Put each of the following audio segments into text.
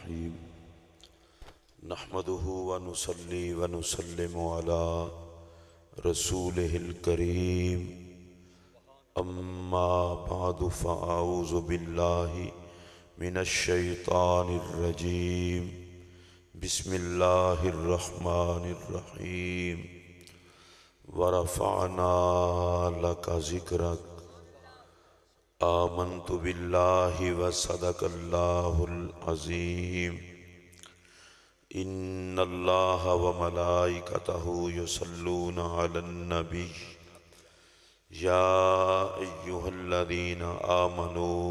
الرحیم نحمده ونصلی ونسلم علی رسولہ الکریم اما بعد فاعوذ باللہ من الشیطان الرجیم بسم اللہ الرحمن الرحیم ورفعنا لک ذکرک آمنت باللہ وصدق اللہ العظیم ان اللہ وملائکتہ یصلون علی النبی یا ایہا الذین آمنوا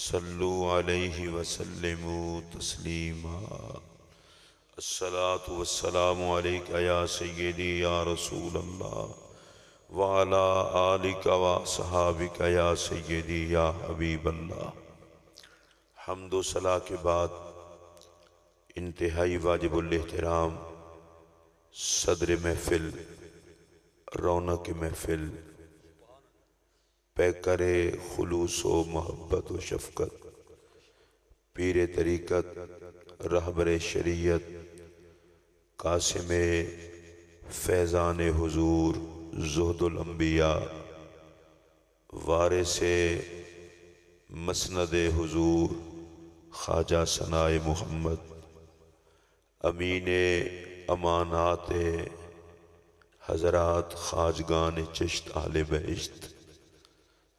صلوا علیہ وسلموا تسلیما الصلاۃ والسلام علیک یا سیدی یا رسول اللہ وعلى آلک وصحابک یا سیدی یا حبیب اللہ۔ حمد و ثنا کے بعد انتہائی واجب الاحترام صدر محفل، رونق محفل، پیکر خلوص و محبت و شفقت، پیر طریقت، رہبر شریعت، قاسم فیضان حضور، زہد الانبیاء، وارث مسند حضور خواجہ ثنائے محمد، امین امانات حضرات خواجگان چشت اہل بہشت،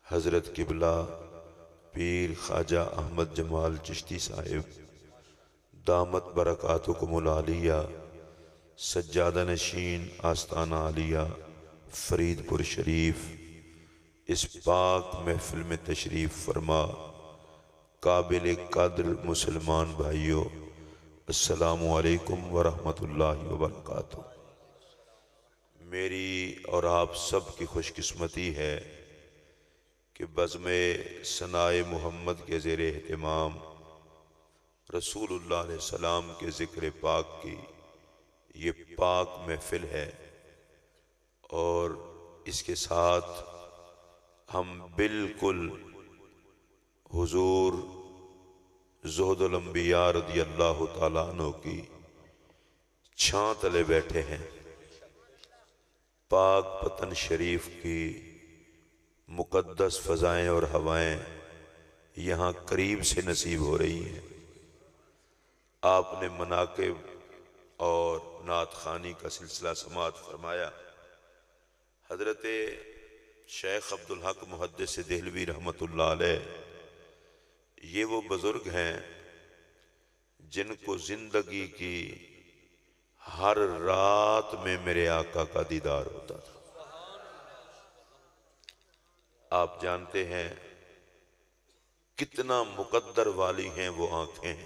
حضرت قبلہ پیر خواجہ احمد جمال چشتی صاحب دامت برکاتکم العالیہ، سجادہ نشین آستانہ عالیہ فرید پور شریف، اس پاک محفل میں تشریف فرما قابل قدر مسلمان بھائیو، السلام علیکم ورحمۃ اللہ وبرکاتہ۔ میری اور آپ سب کی خوش قسمتی ہے کہ بزم ثنائے محمد کے زیر اہتمام رسول اللہ علیہ السلام کے ذکر پاک کی یہ پاک محفل ہے، اور اس کے ساتھ ہم بالکل حضور زہد الانبیاء رضی اللہ تعالیٰ عنہ کی چھاں تلے بیٹھے ہیں۔ پاک پتن شریف کی مقدس فضائیں اور ہوائیں یہاں قریب سے نصیب ہو رہی ہیں۔ آپ نے مناقب اور نعت خوانی کا سلسلہ سماعت فرمایا۔ حضرت شیخ عبدالحق محدث دہلوی رحمۃ اللہ علیہ یہ وہ بزرگ ہیں جن کو زندگی کی ہر رات میں میرے آقا کا دیدار ہوتا تھا۔ آپ جانتے ہیں کتنا مقدر والی ہیں وہ آنکھیں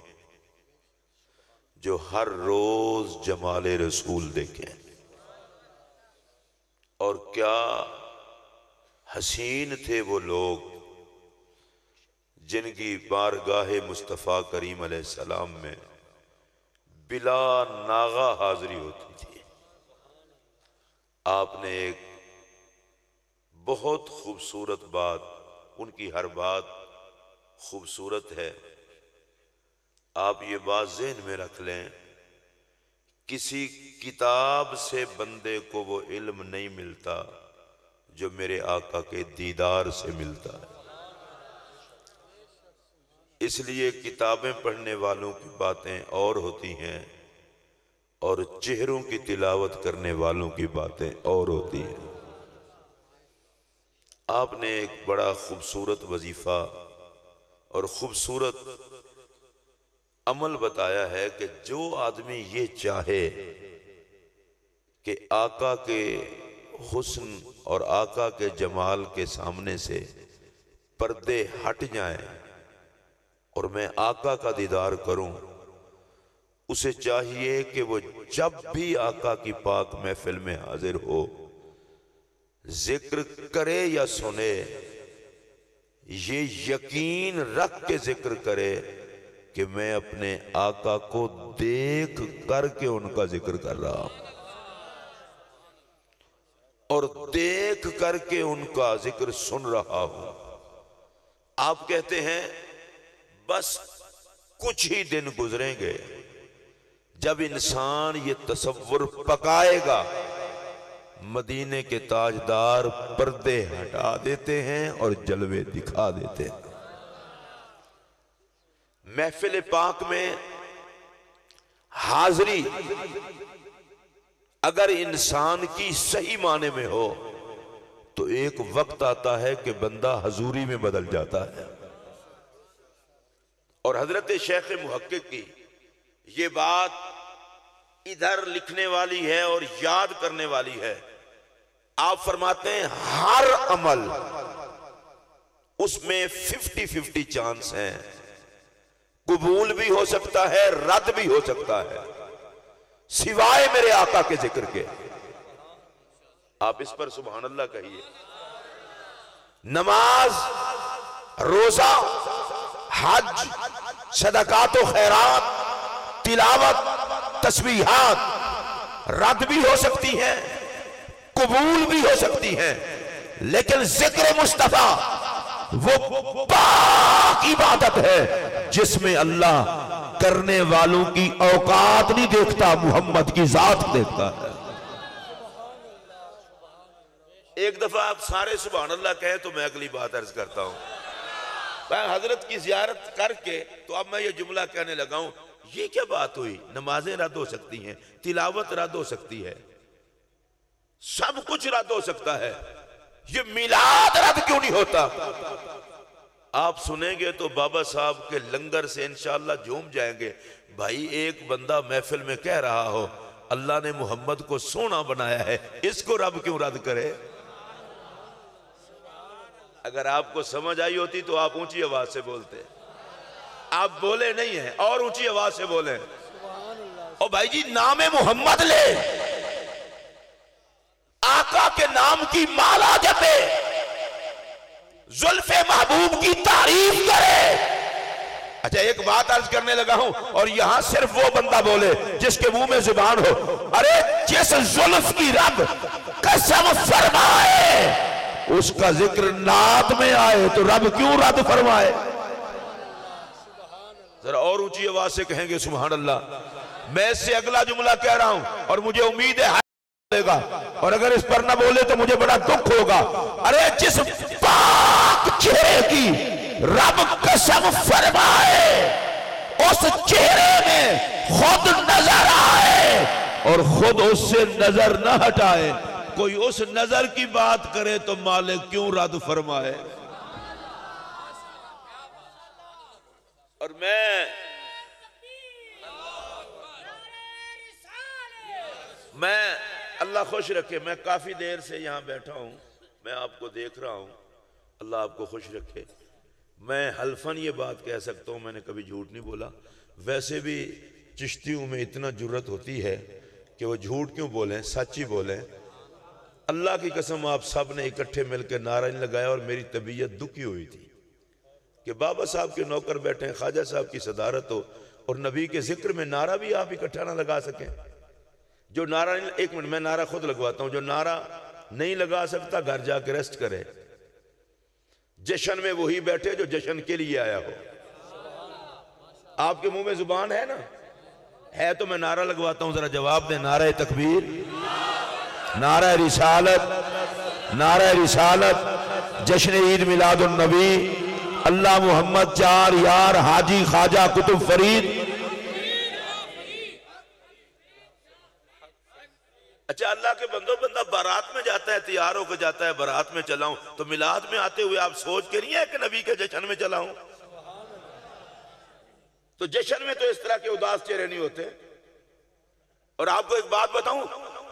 جو ہر روز جمال رسول دیکھیں، اور کیا حسین تھے وہ لوگ جن کی بارگاہ مصطفیٰ کریم علیہ السلام میں بلا ناغہ حاضری ہوتی تھی۔ آپ نے ایک بہت خوبصورت بات، ان کی ہر بات خوبصورت ہے، آپ یہ بات ذہن میں رکھ لیں، کسی کتاب سے بندے کو وہ علم نہیں ملتا جو میرے آقا کے دیدار سے ملتا ہے۔ اس لیے کتابیں پڑھنے والوں کی باتیں اور ہوتی ہیں اور چہروں کی تلاوت کرنے والوں کی باتیں اور ہوتی ہیں۔ آپ نے ایک بڑا خوبصورت وظیفہ اور خوبصورت عمل بتایا ہے کہ جو آدمی یہ چاہے کہ آقا کے حسن اور آقا کے جمال کے سامنے سے پردے ہٹ جائیں اور میں آقا کا دیدار کروں، اسے چاہیے کہ وہ جب بھی آقا کی پاک محفل میں حاضر ہو، ذکر کرے یا سنے، یہ یقین رکھ کے ذکر کرے کہ میں اپنے آقا کو دیکھ کر کے ان کا ذکر کر رہا ہوں، اور دیکھ کر کے ان کا ذکر سن رہا ہوں۔ آپ کہتے ہیں بس کچھ ہی دن گزریں گے جب انسان یہ تصور پکائے گا مدینے کے تاجدار پردے ہٹا دیتے ہیں اور جلوے دکھا دیتے ہیں۔ محفل پاک میں حاضری اگر انسان کی صحیح معنی میں ہو تو ایک وقت آتا ہے کہ بندہ حضوری میں بدل جاتا ہے۔ اور حضرت شیخ محقق کی یہ بات ادھر لکھنے والی ہے اور یاد کرنے والی ہے۔ آپ فرماتے ہیں ہر عمل اس میں 50-50 چانس ہیں، قبول بھی ہو سکتا ہے، رد بھی ہو سکتا ہے، سوائے میرے آقا کے ذکر کے۔ آپ اس پر سبحان اللہ کہیے۔ نماز، روزہ، حج، صدقات و خیرات، تلاوت، تسبیحات رد بھی ہو سکتی ہیں، قبول بھی ہو سکتی ہیں، لیکن ذکر مصطفیٰ وہ پاک عبادت ہے جس میں اللہ کرنے والوں کی اوقات نہیں دیکھتا، محمد کی ذات دیکھتا ہے۔ ایک دفعہ آپ سارے سبحان اللہ کہیں تو میں اگلی بات عرض کرتا ہوں۔ میں حضرت کی زیارت کر کے تو اب میں یہ جملہ کہنے لگا ہوں، یہ کیا بات ہوئی؟ نمازیں رد ہو سکتی ہیں، تلاوت رد ہو سکتی ہے، سب کچھ رد ہو سکتا ہے، یہ میلاد رد کیوں نہیں ہوتا؟ آپ سنیں گے تو بابا صاحب کے لنگر سے انشاءاللہ جھوم جائیں گے۔ بھائی ایک بندہ محفل میں کہہ رہا ہو اللہ نے محمد کو سونا بنایا ہے، اس کو رب کیوں رد کرے؟ اگر آپ کو سمجھ آئی ہوتی تو آپ اونچی آواز سے بولتے، آپ بولے نہیں ہیں، اور اونچی آواز سے بولیں۔ اور بھائی جی نام محمد لے، آقا کے نام کی مالا جپے، زلف محبوب کی تعریف کرے۔ اچھا ایک بات عرض کرنے لگا ہوں، اور یہاں صرف وہ بندہ بولے جس کے منہ میں زبان ہو، ارے جس زلف کی رب قسم فرمائے اس کا ذکر نعت میں آئے تو رب کیوں رد فرمائے؟ ذرا اور اونچی آواز سے کہیں گے سبحان اللہ۔ میں اس سے اگلا جملہ کہہ رہا ہوں اور مجھے امید ہے بولے گا، اور اگر اس پر نہ بولے تو مجھے بڑا دکھ ہوگا۔ ارے جس پاک چہرے کی رب قسم فرمائے اس چہرے میں خود نظر آئے اور خود اس سے نظر نہ ہٹائے، کوئی اس نظر کی بات کرے تو مالک کیوں رد فرمائے؟ اور میں اللہ خوش رکھے، میں کافی دیر سے یہاں بیٹھا ہوں، میں آپ کو دیکھ رہا ہوں، اللہ آپ کو خوش رکھے۔ میں حلفاً یہ بات کہہ سکتا ہوں، میں نے کبھی جھوٹ نہیں بولا۔ ویسے بھی چشتیوں میں اتنا جرت ہوتی ہے کہ وہ جھوٹ کیوں بولیں، سچ ہی بولیں۔ اللہ کی قسم آپ سب نے اکٹھے مل کے نعرہ نہیں لگایا اور میری طبیعت دکھی ہوئی تھی کہ بابا صاحب کے نوکر بیٹھے ہیں، خواجہ صاحب کی صدارت ہو اور نبی کے ذکر میں نعرہ بھی آپ اکٹھا نہ لگا سکیں۔ جو نعرہ نہیں، ایک منٹ میں نعرہ خود لگواتا ہوں، جو نعرہ نہیں لگا سکتا گھر جا کے ریسٹ کرے۔ جشن میں وہی بیٹھے جو جشن کے لیے آیا ہو۔ آپ کے منہ میں زبان ہے نا، ہے تو میں نعرہ لگواتا ہوں، ذرا جواب دیں۔ نعرہ تکبیر، نعرہ رسالت، نعرہ رسالت، جشن عید میلاد النبی، اللہ محمد چار یار حاجی خواجہ قطب فرید۔ اچھا اللہ کے بندوں، بندہ بارات میں جاتا ہے، تیار ہو کے جاتا ہے بارات میں چلا ہوں، تو میلاد میں آتے ہوئے آپ سوچ کے نہیں ہے کہ نبی کے جشن میں چلا ہوں؟ تو جشن میں تو اس طرح کے اداس چہرے نہیں ہوتے۔ اور آپ کو ایک بات بتاؤں،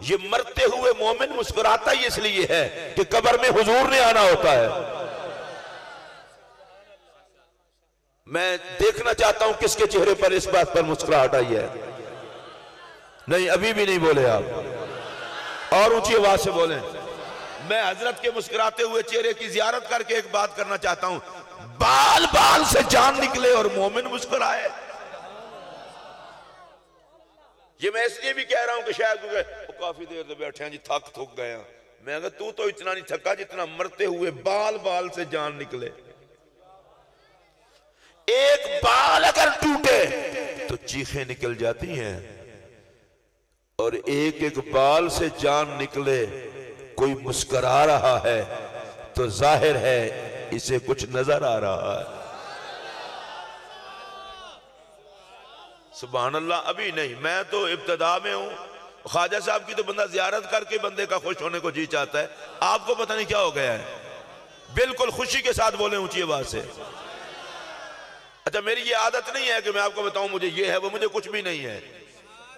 یہ مرتے ہوئے مومن مسکراتا ہی اس لیے ہے کہ قبر میں حضور نے آنا ہوتا ہے۔ میں دیکھنا چاہتا ہوں کس کے چہرے پر اس بات پر مسکراہٹ آئی ہے۔ نہیں ابھی بھی نہیں بولے آپ، اور اونچی آواز سے بولیں۔ میں حضرت کے مسکراتے ہوئے چہرے کی زیارت کر کے ایک بات کرنا چاہتا ہوں، بال بال سے جان نکلے اور مومن مسکرائے۔ یہ میں اس لیے بھی کہہ رہا ہوں کہ شاید کافی دیر سے بیٹھے ہیں جی، تھک تھک گئے ہیں۔ میں اگر تو اتنا نہیں تھکا جتنا مرتے ہوئے بال بال سے جان نکلے۔ ایک بال اگر ٹوٹے تو چیخیں نکل جاتی ہیں، اور ایک ایک بال سے جان نکلے، کوئی مسکرا رہا ہے تو ظاہر ہے اسے کچھ نظر آ رہا ہے۔ سبحان اللہ۔ ابھی نہیں، میں تو ابتدا میں ہوں۔ خواجہ صاحب کی تو بندہ زیارت کر کے بندے کا خوش ہونے کو جی چاہتا ہے، آپ کو پتہ نہیں کیا ہو گیا ہے۔ بالکل خوشی کے ساتھ بولیں اونچی آواز سے۔ اچھا، میری یہ عادت نہیں ہے کہ میں آپ کو بتاؤں مجھے یہ ہے وہ، مجھے کچھ بھی نہیں ہے۔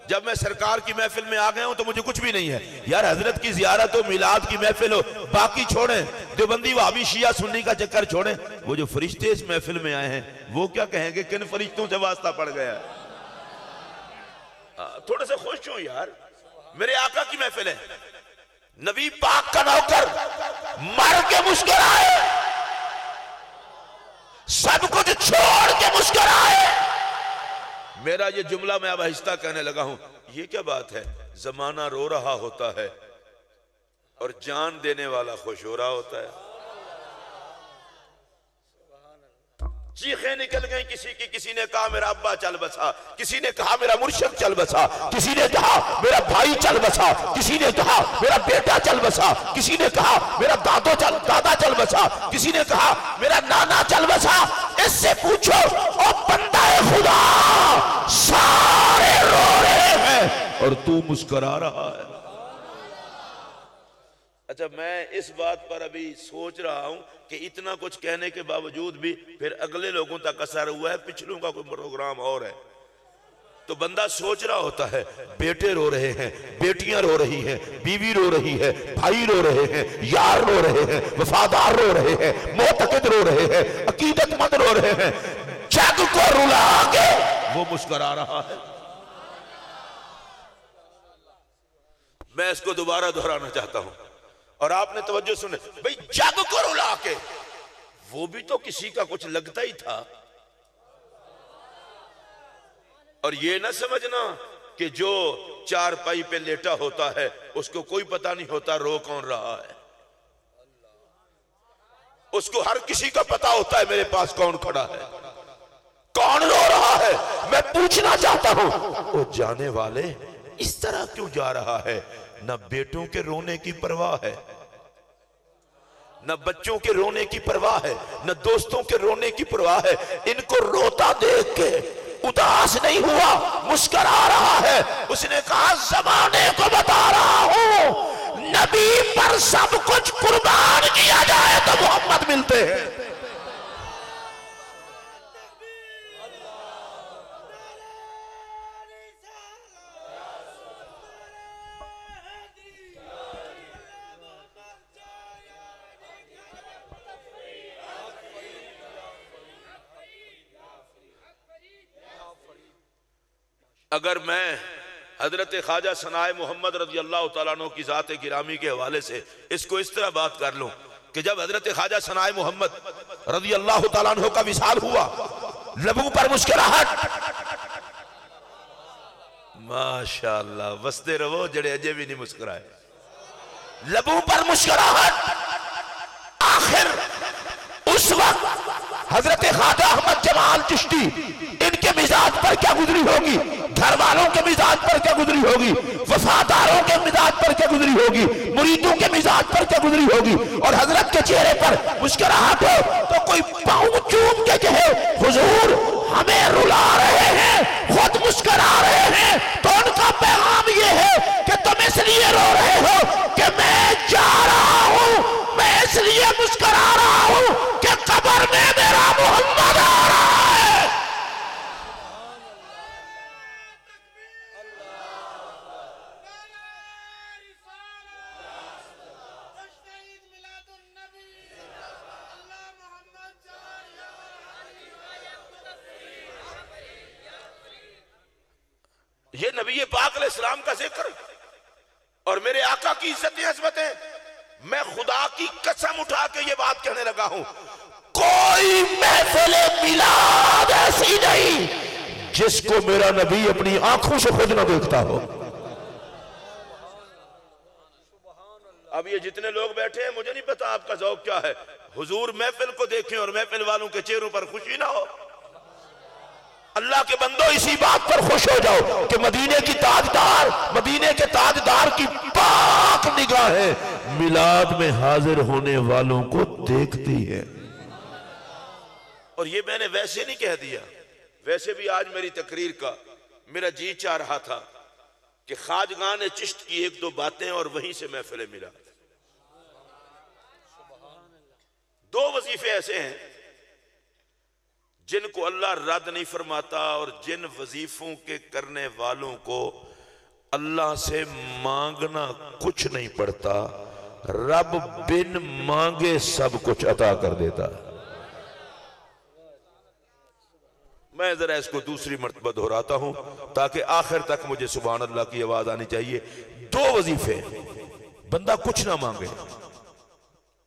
جب میں سرکار کی محفل میں آ گیا ہوں تو مجھے کچھ بھی نہیں ہے۔ یار حضرت کی زیارت ہو، میلاد کی محفل ہو، باقی چھوڑیں، دیوبندی وہابی شیعہ سنی کا چکر چھوڑیں۔ وہ جو فرشتے اس محفل میں آئے ہیں وہ کیا کہیں گے کن فرشتوں سے واسطہ پڑ گیا ہے؟ تھوڑے سے خوش ہوں یار، میرے آقا کی محفل ہے، نبی پاک کا نوکر مر کے مسکرائے، سب کچھ چھوڑ کے مسکرائے۔ میرا یہ جملہ میں اب آہستہ کہنے لگا ہوں، یہ کیا بات ہے؟ زمانہ رو رہا ہوتا ہے اور جان دینے والا خوش ہو رہا ہوتا ہے۔ چیخیں نکل گئیں کسی کی، کسی نے کہا میرا ابا چل بسا، کسی نے کہا میرا مرشد چل بسا، کسی نے کہا میرا بھائی چل بسا، کسی نے کہا میرا بیٹا چل بسا، کسی نے کہا میرا دادا چل بسا، کسی نے کہا میرا نانا چل بسا۔ اس سے پوچھو او بندہ خدا، سارے رو رہے ہیں اور تو مسکرا رہا ہے۔ اچھا، میں اس بات پر ابھی سوچ رہا ہوں کہ اتنا کچھ کہنے کے باوجود بھی پھر اگلے لوگوں تک اثر ہوا ہے، پچھلوں کا کوئی پروگرام اور ہے، تو بندہ سوچ رہا ہوتا ہے بیٹے رو رہے ہیں، بیٹیاں رو رہی ہیں، بیوی رو رہی ہے، بھائی رو رہے ہیں، یار رو رہے ہیں، وفادار رو رہے ہیں، معتقد رو رہے ہیں، عقیدت مند رو رہے ہیں، جگ کو رلا کے وہ مسکرا رہا ہے۔ میں اس کو دوبارہ دہرانا چاہتا ہوں اور آپ نے توجہ سنے، بھئی جگ کو رلا کے، وہ بھی تو کسی کا کچھ لگتا ہی تھا۔ اور یہ نہ سمجھنا کہ جو چار پائی پہ لیٹا ہوتا ہے اس کو کوئی پتہ نہیں ہوتا رو کون رہا ہے، اس کو ہر کسی کا پتہ ہوتا ہے میرے پاس کون کھڑا ہے، کون رو رہا ہے۔ میں پوچھنا چاہتا ہوں وہ جانے والے اس طرح کیوں جا رہا ہے؟ نہ بیٹوں کے رونے کی پرواہ ہے، نہ بچوں کے رونے کی پرواہ ہے، نہ دوستوں کے رونے کی پرواہ ہے۔ ان کو روتا دیکھ کے اداس نہیں ہوا، مسکرا رہا ہے۔ اس نے کہا زمانے کو بتا رہا ہوں، نبی پر سب کچھ قربان کیا جائے تو محمد ملتے ہیں۔ اگر میں حضرت خواجہ ثنائے محمد رضی اللہ تعالیٰ عنہ کی ذات گرامی کے حوالے سے اس کو اس طرح بات کر لوں کہ جب حضرت خواجہ ثنائے محمد رضی اللہ تعالیٰ عنہ کا وصال ہوا، لبوں پر مسکراہٹ، ماشاءاللہ وستے رہو جڑے اجے بھی نہیں مسکرائے، لبوں پر مسکراہٹ۔ آخر اس وقت حضرت خواجہ احمد جمال چشتی ان کے مزاج پر کیا گزری ہوگی، گھر والوں کے مزاج پر کیا گزری ہوگی، وفاداروں کے مزاج پر کیا گزری ہوگی، مریدوں کے مزاج پر کیا گزری ہوگی، اور حضرت کے چہرے پر مسکراہٹ ہو تو کوئی پاؤں چوم کے کہے حضور ہمیں رلا رہے ہیں، خود مسکرا رہے ہیں، تو ان کا پیغام یہ ہے کہ تم اس لیے رو رہے ہو کہ میں جا رہا ہوں، میں اس لیے مسکرا رہا ہوں کہ قبر میں میرا محمد آ رہا ہے۔ یہ نبی پاک علیہ السلام کا ذکر اور میرے آقا کی عزتیں عظمتیں، میں خدا کی قسم اٹھا کے یہ بات کہنے لگا ہوں، کوئی محفل میلاد ایسی نہیں جس کو میرا نبی اپنی آنکھوں سے خود نہ دیکھتا ہو۔ اب یہ جتنے لوگ بیٹھے ہیں مجھے نہیں پتا آپ کا ذوق کیا ہے، حضور محفل کو دیکھیں اور محفل والوں کے چہروں پر خوشی نہ ہو۔ اللہ کے بندو اسی بات پر خوش ہو جاؤ کہ مدینے کی تاجدار، مدینے کے تاجدار کی پاک نگاہیں میلاد میں حاضر ہونے والوں کو دیکھتی ہے۔ اور یہ میں نے ویسے نہیں کہہ دیا، ویسے بھی آج میری تقریر کا میرا جی چاہ رہا تھا کہ خواجگان چشت کی ایک دو باتیں اور وہیں سے محفل میلاد۔ دو وظیفے ایسے ہیں جن کو اللہ رد نہیں فرماتا، اور جن وظیفوں کے کرنے والوں کو اللہ سے مانگنا کچھ نہیں پڑتا، رب بن مانگے سب کچھ عطا کر دیتا۔ میں ذرا اس کو دوسری مرتبہ دہراتا ہوں تاکہ آخر تک مجھے سبحان اللہ کی آواز آنی چاہیے۔ دو وظیفے، بندہ کچھ نہ مانگے،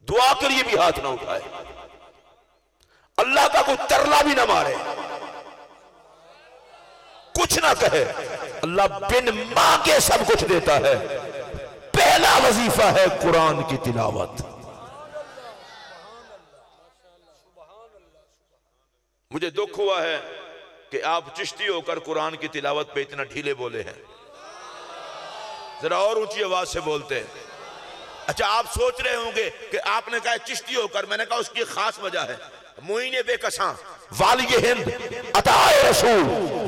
دعا کے لیے بھی ہاتھ نہ اٹھائے، اللہ کا کوئی ترلا بھی نہ مارے، کچھ نہ کہے، اللہ بن مانگے سب کچھ دیتا ہے۔ پہلا وظیفہ ہے قرآن کی تلاوت۔ مجھے دکھ ہوا ہے کہ آپ چشتی ہو کر قرآن کی تلاوت پہ اتنا ڈھیلے بولے ہیں، ذرا اور اونچی آواز سے بولتے ہیں۔ اچھا آپ سوچ رہے ہوں گے کہ آپ نے کہا چشتی ہو کر، میں نے کہا اس کی خاص وجہ ہے۔ معین بے کساں، والی ہند، عطائے رسول،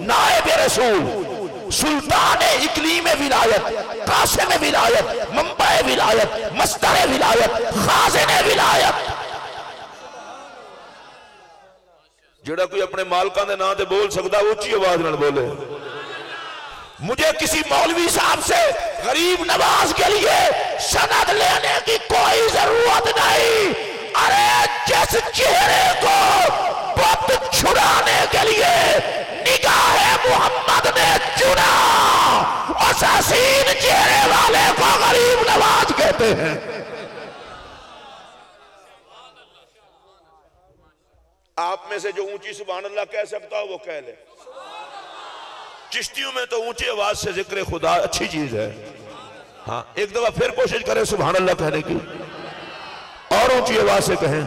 نائب رسول، سلطان اقلیم ولایت، قاسم ولایت، منبع ولایت، مصدر ولایت، خازن ولایت۔ جڑا کوئی اپنے مالکاں دے نام تے بول سکتا اونچی آواز نال بولے۔ مجھے کسی مولوی صاحب سے غریب نواز کے لیے سند لینے کی کوئی ضرورت نہیں۔ ارے جس چہرے کو بت چھڑانے کے لیے نگاہ محمد نے چنا، اس حسین چہرے والے کو غریب نواز کہتے ہیں۔ آپ میں سے جو اونچی سبحان اللہ کہہ سکتا ہو وہ کہہ لے۔ چشتیوں میں تو اونچی آواز سے ذکر خدا اچھی چیز ہے، ہاں ایک دفعہ پھر کوشش کریں سبحان اللہ کہنے کی، اور اونچی آواز سے کہیں۔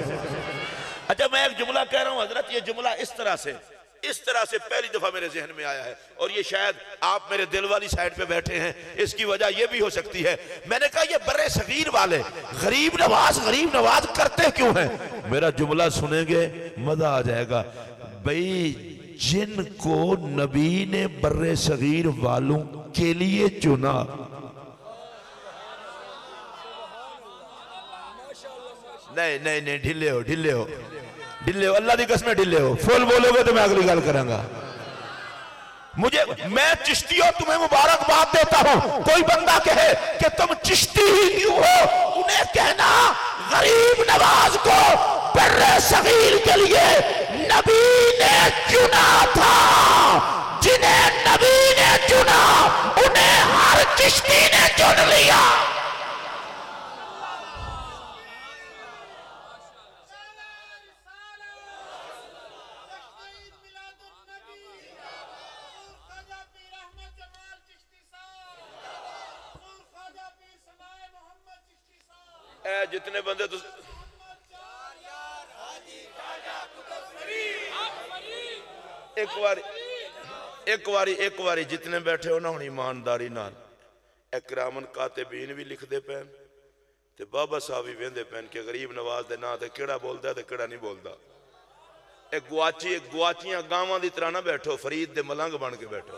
اچھا میں ایک جملہ کہہ رہا ہوں حضرت، یہ جملہ اس طرح سے پہلی دفعہ میرے ذہن میں آیا ہے، اور یہ شاید آپ میرے دل والی سائیڈ پہ بیٹھے ہیں، اس کی وجہ یہ بھی ہو سکتی ہے۔ میں نے کہا یہ برے صغیر والے غریب نواز کرتے کیوں ہیں؟ میرا جملہ سنیں گے مزہ آ جائے گا۔ بھئی جن کو نبی نے برے صغیر والوں کے لیے چنا، نہیں ڈھلے ہو اللہ دی قسمیں ڈھلے ہو، فل بولو گے تو میں اگلی گل کروں گا۔ میں چشتی ہو تمہیں مبارکباد دیتا ہوں۔ کوئی بندہ کہے کہ تم چشتی ہی کیوں ہو، انہیں کہنا غریب نواز کو برے صغیر کے لیے نبی نے چنا تھا، جنہیں نبی نے چنا انہیں ہر چشتی نے چن لیا۔ اے جتنے بندے تو ایک واری جتنے بیٹھے ہو نا ہوں ایمانداری نال اکرامن کاتبین بھی لکھ دے پین تے بابا صاحب بھی ویندے پین کہ غریب نواز دے نا تے کیڑا بولدا ہے تے کیڑا نہیں بولدا۔ ایک گواچیاں گاواں دی طرح نہ بیٹھو، فرید دے ملنگ بن کے بیٹھو۔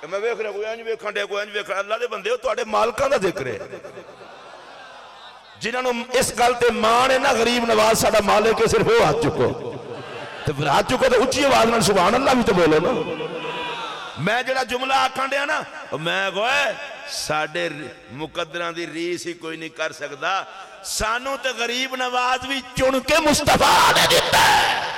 میں ویکھ رہا کوئی انج ویکھن دے کوئی انج ویکھن، اللہ دے بندے ہو تواڈے مالکاں دا ذکر ہے جنہاں نوں اس گل تے مان ہے نا غریب نواز ساڈا مالک ہے، صرف وہ ہاتھ چکو تے پھر ہاتھ چکو تے اونچی آواز نال سبحان اللہ بھی تو بولو نا۔ میں جڑا جملہ آکھن دیا نا میں کوئے ساڈے مقدراں دی ریس ہی کوئی نہیں کر سکدا، سانوں تے غریب نواز بھی چن کے مصطفیٰ نے دیتا ہے۔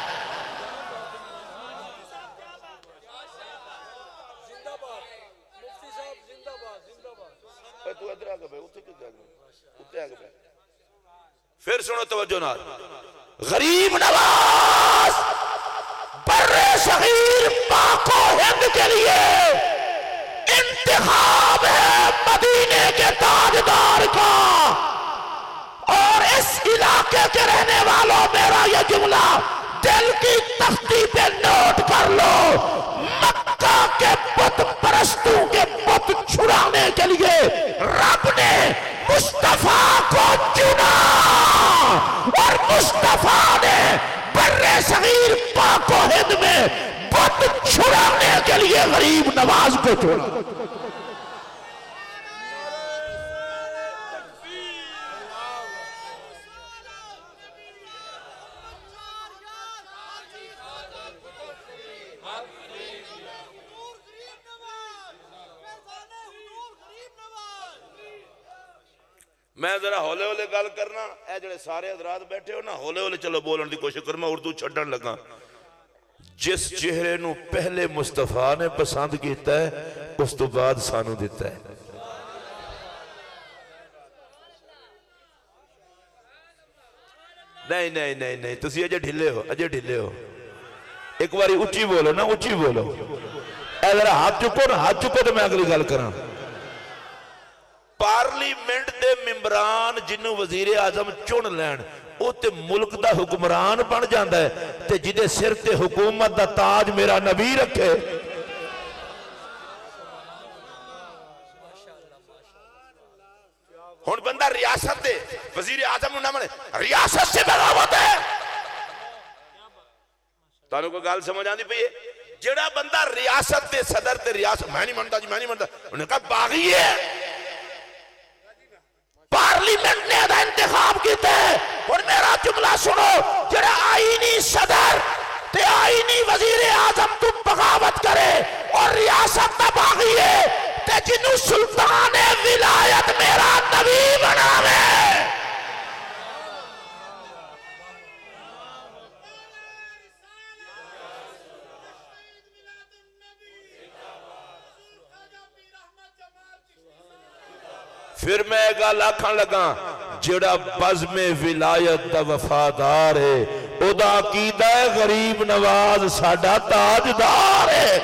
پھر سنو توجہ نال، غریب نواز برے صغیر پاک و ہند کے لیے انتخاب ہے مدینے کے تاجدار کا، اور اس علاقے کے رہنے والوں میرا یہ جملہ دل کی تختی پہ نوٹ کر لو، مکہ کے بت پرستوں کے بت چھڑانے کے لیے رب نے مصطفیٰ کو چنا، اور مصطفیٰ نے بر صغیر پاک و ہند میں بت چھڑانے کے لیے غریب نواز کو چھوڑا۔ میں ذرا ہولے ہولے گل کرنا، اے جڑے سارے حضرات بیٹھے ہو نا، ہولے ہولے چلو بولن دی کوشش کرنا، اردو چھڈن لگا۔ جس چہرے نو پہلے مصطفیٰ نے پسند کیتا ہے اس تو بعد سانو دیتا ہے۔ نہیں نہیں نہیں نہیں، تسی اجے ڈھلے ہو، اجے ڈھلے ہو، ایک باری اچھی بولو نا، اچھی بولو۔ اے ذرا ہاتھ چکو نا، ہاتھ چکو تو میں اگلی گل کراں۔ پارلیمنٹ دے ممبران جنہوں وزیر اعظم چن لین او تے ملک دا حکمران بن جاندا ہے، تے جدے سر تے حکومت دا تاج میرا نبی رکھے۔ ہن بندہ ریاست دے وزیر اعظم نہ منے، ریاست سے بغاوت ہے۔ تانوں کو گل سمجھ آندی پئی ہے؟ جڑا بندہ ریاست دے صدر تے ریاست میں نہیں منتا جی، میں نہیں منتا، انہوں نے کہا باغی ہے۔ پارلیمنٹ نے ادھا انتخاب کیتے ہیں، اور میرا جملہ سنو، جڑا آئینی صدر تے آئینی وزیر اعظم تم بغاوت کرے اور ریاست نہ باغی ہے تے جنہوں سلطان ولایت میرا نبی بناوے۔ پھر میں گل آکھن لگا، جڑا بزم ولایت دا وفادار ہے او دا عقیدہ ہے غریب نواز ساڈا تاجدار ہے۔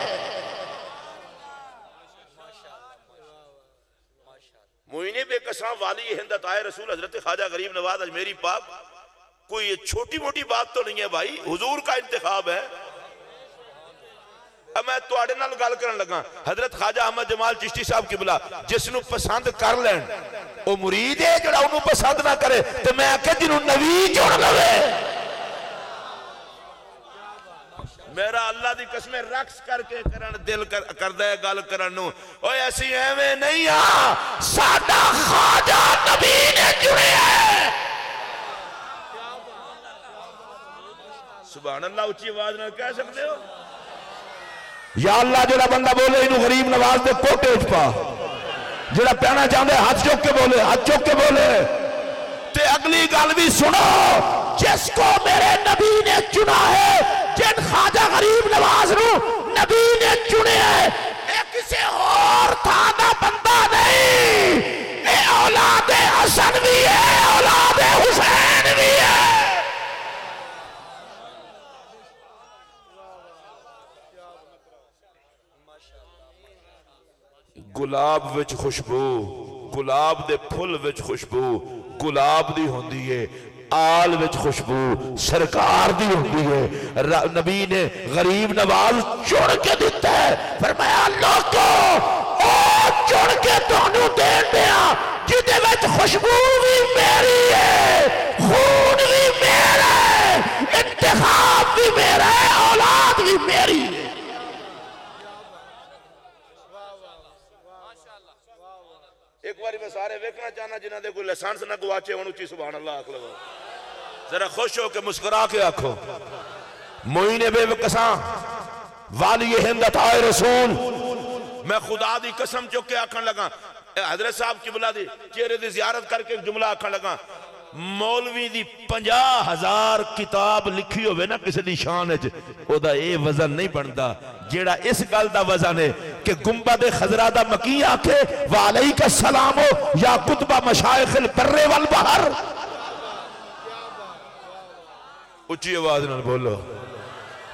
موئنے بے قسم والی ہند عطائے رسول حضرت خواجہ غریب نواز اجمیری پاک، کوئی یہ چھوٹی موٹی بات تو نہیں ہے بھائی، حضور کا انتخاب ہے۔ اب میں تواڈے نال گل کرن لگا، حضرت خواجہ احمد جمال چشتی صاحب قبلہ جس نو پسند کر لین او مرید ہے، جڑا انہوں پسند نہ کرے تو میں آکھے جنہوں نبی چن لوے۔ میرا اللہ دی قسم رقص کر کے کرن دل کردہ ہے گل کرنو، اوہ ایسی ایویں نہیں ہاں، ساڈا خواجہ نبی نے چنے ہے۔ سبحان اللہ، اچھی آواز نہ کہہ سکتے ہو؟ یا اللہ جڑا بندہ بولے انہوں غریب نواز دے کوٹے اچ پا، جڑا پیانا چاہندے ہاتھ چوک کے بولے، ہاتھ چوک کے بولے۔ تے اگلی گل بھی سنو، جس کو میرے نبی نے چنا ہے، جن خواجہ غریب نواز نو نبی نے چنے ہے، اے کسے اور تھا دا بندہ نہیں، اے اولاد حسن بھی ہے، اولاد حسین بھی ہے۔ گلاب وچ خوشبو، گلاب دے پھل وچ خوشبو گلاب دی ہوندی ہے، آل وچ خوشبو سرکار دی ہوندی ہے۔ نبی نے غریب نواز چڑ کے دیتا ہے، فرمایا لوگو او چڑ کے تانوں دین دیا جدے وچ خوشبو بھی میری ہے، خون بھی میرا ہے، انتخاب بھی میرا ہے، اولاد بھی میری ہے۔ ایک باری میں سارے ویکھنا چاہنا جنہاں دے کوئی لسانس نہ گواچے ہون اچھی سبحان اللہ آکھ لگا، ذرا خوش ہو کے مسکرا کے آکھو۔ معین بے قسم والی ہند عطائے رسول، میں خدا دی قسم چک کے آکھن لگا، حضرت صاحب قبلہ دی چہرے دی زیارت کر کے جملہ آکھن لگا، مولوی دی 50,000 کتاب لکھی ہوئے نا کسی دی شان ہے، او دا اے وزن نہیں بندا جیڑا اس گل دا وزن ہے کہ گنبد خضرا دا مکی آکھے وعلیک السلام یا کتب مشائخ البر والبحر۔ اچھی آواز نہ بولو،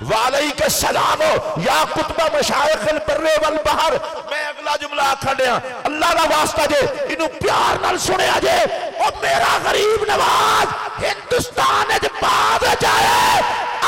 وعلیک السلام یا کتب مشائخ البر والبحر۔ میں اگلا جملہ آکھن دیا، اللہ دا واسطہ جے انہوں پیار نال سنے آجے، اور میرا غریب نواز ہندوستان اج بعد جائے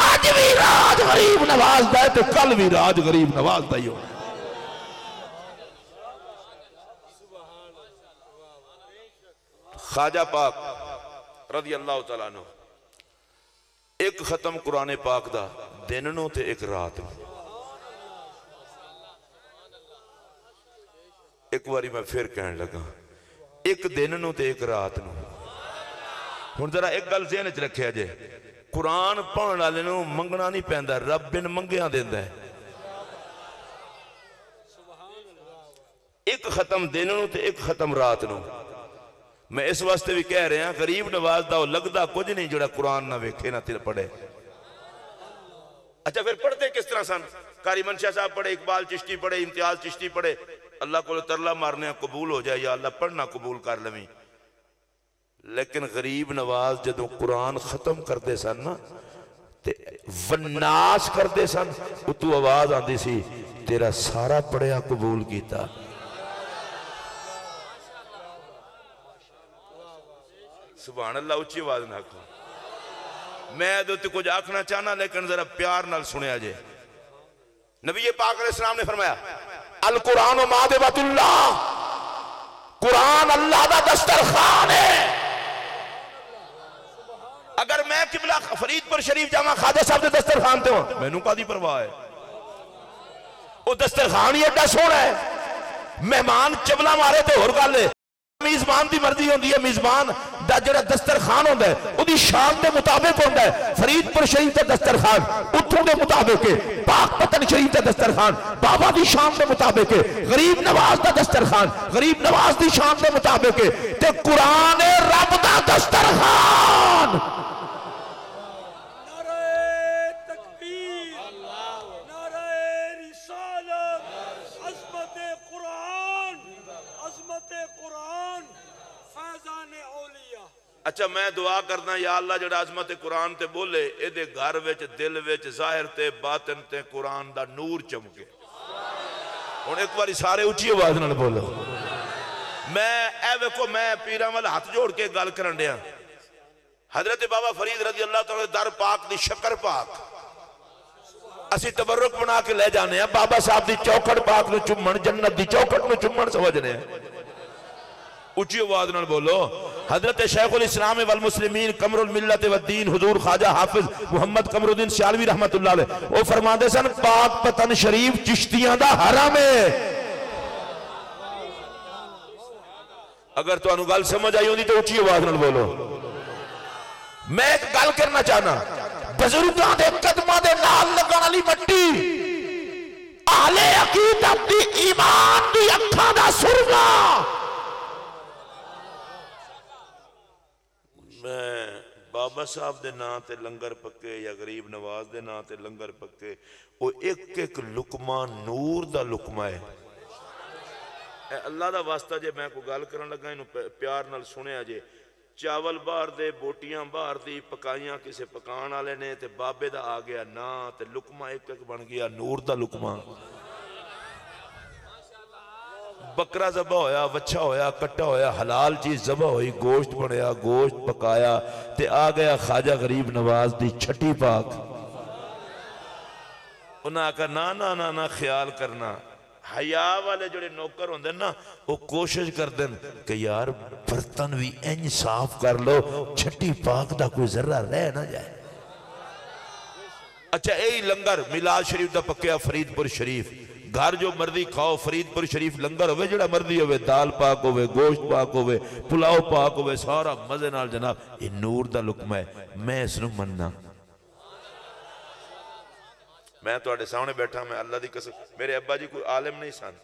اج بھی راج غریب نواز دا ہے تو کل بھی راج غریب نواز دا ہی ہونا. خواجہ پاک رضی اللہ تعالیٰ عنہ ایک ختم قرآن پاک دا دن نو تے ایک رات نو. ایک واری میں پھر کہنے لگا ایک دن نو تے ایک رات نو. ہن ذرا ایک گل ذہن وچ رکھیا جے قرآن پڑھن والے نو منگنا نہیں پیندا رب بن منگیاں دیندا ہے. ایک ختم دن نو تے ایک ختم رات نو. میں اس واسطے بھی کہہ رہے ہیں غریب نواز دا وہ لگدا کچھ نہیں جڑا قرآن نہ ویکھے نہ تیر پڑھے. اچھا پھر پڑھتے کس طرح سن؟ قاری منشا صاحب پڑھے, اقبال چشتی پڑھے, امتیاز چشتی پڑھے, اللہ کو ترلا مارنے قبول ہو جائے یا اللہ پڑھنا قبول کر لویں. لیکن غریب نواز جدوں قرآن ختم کردے سن نا تے وناس کردے سن اتو آواز آندی سی تیرا سارا پڑھیا قبول کیتا. سبحان اللہ, اچھی آواز نہ کھو. میں دوتے کچھ آکھنا چاہنا لیکن ذرا پیار نال سنیا جے. نبی پاک علیہ السلام نے فرمایا القرآن و مادبت اللہ, قرآن اللہ دا دسترخوان ہے. اگر میں قبلہ فرید پر شریف جامع خواجہ صاحب دے دسترخوان تے ہوں میں نوں قادی پرواہ ہے. وہ دسترخوان ہی ایڈا سونا ہے, مہمان چبلا مارے تے اور گل ہے. میزبان دی مرضی ہوندی ہے, میزبان دا جڑا دسترخوان ہوندا ہے او دی شان دے مطابق ہوندا ہے. فرید پور شریف دا دسترخوان اتھوں دے مطابق ہے, پاک پتن شریف دا دسترخوان بابا دی شان دے مطابق ہے, غریب نواز دا دسترخوان غریب نواز دی شان دے مطابق ہے, تے قرآن رب دا دسترخوان. اچھا میں دعا کرنا یا اللہ جڑا عظمت قرآن تے بولے اے دے گھر وچ دل وچ ظاہر تے باطن تے قرآن دا نور چمکے. اور ایک باری سارے اچھی آواز نہ بولو. میں اے ویکھو میں پیراں والا ہاتھ جوڑ کے گل کرن دیا. حضرت بابا فرید رضی اللہ تعالی در پاک دی شکر پاک اسی تبرک بنا کے لے جانے ہیں. بابا صاحب دی چوکھٹ پاک نو چمن, جنت دی چوکھٹ نو چمن سمجھنے ہیں. اچھی آواز نہ بولو. حضرت شیخ الاسلام والمسلمین قمر الملت والدین حضور خواجہ حافظ محمد قمر الدین سیالوی رحمت اللہ علیہ وہ فرماندے سن پاک پتن شریف چشتیاں دا حرم ہے. اگر تو انو گل سمجھ آئی ہوندی تو اچھی آواز نہ بولو. میں ایک گل کرنا چاہنا, بزرگاں دے قدماں دے نال لگن والی مٹی اہل عقیدت دی ایمان دی اکھاں دا سرما. میں بابا صاحب دے نا تے لنگر پکے یا غریب نواز دے نا تے لنگر پکے وہ ایک ایک لقمہ نور دا لقمہ ہے. اے اللہ دا واسطہ جے میں کو گل کرن لگا انہوں پیار نال سنے آجے. چاول باہر دے بوٹیاں باہر دی پکائیاں کسے پکان آلے نے تے بابے دا آگیا نا تے لقمہ ایک ایک بن گیا نور دا لقمہ. بکرا ذبح ہویا, وچھا ہویا, کٹا ہویا, حلال چیز ذبح ہوئی, گوشت بنیا, گوشت پکایا تے آ گیا خواجہ غریب نواز دی چھٹی پاک. انہاں کہا نا نا نا نا خیال کرنا. حیا والے جڑے نوکر ہوندے نا وہ کوشش کر دیں کہ یار برتن بھی انج صاف کر لو چھٹی پاک دا کوئی ذرہ رہ نہ جائے. اچھا اے لنگر میلاد شریف دا پکیا فرید پور شریف, گھر جو مرضی کھاؤ, فرید پور شریف لنگر ہوئے جڑا مرضی ہوئے, دال پاک ہوئے, گوشت پاک ہوئے, پلاؤ پاک ہوئے, سارا مزے نال جناب. یہ نور دا لقمہ ہے. میں اس نو مننا, میں تو آڑے سامنے بیٹھا, میں اللہ دی قسم میرے ابا جی کوئی عالم نہیں سن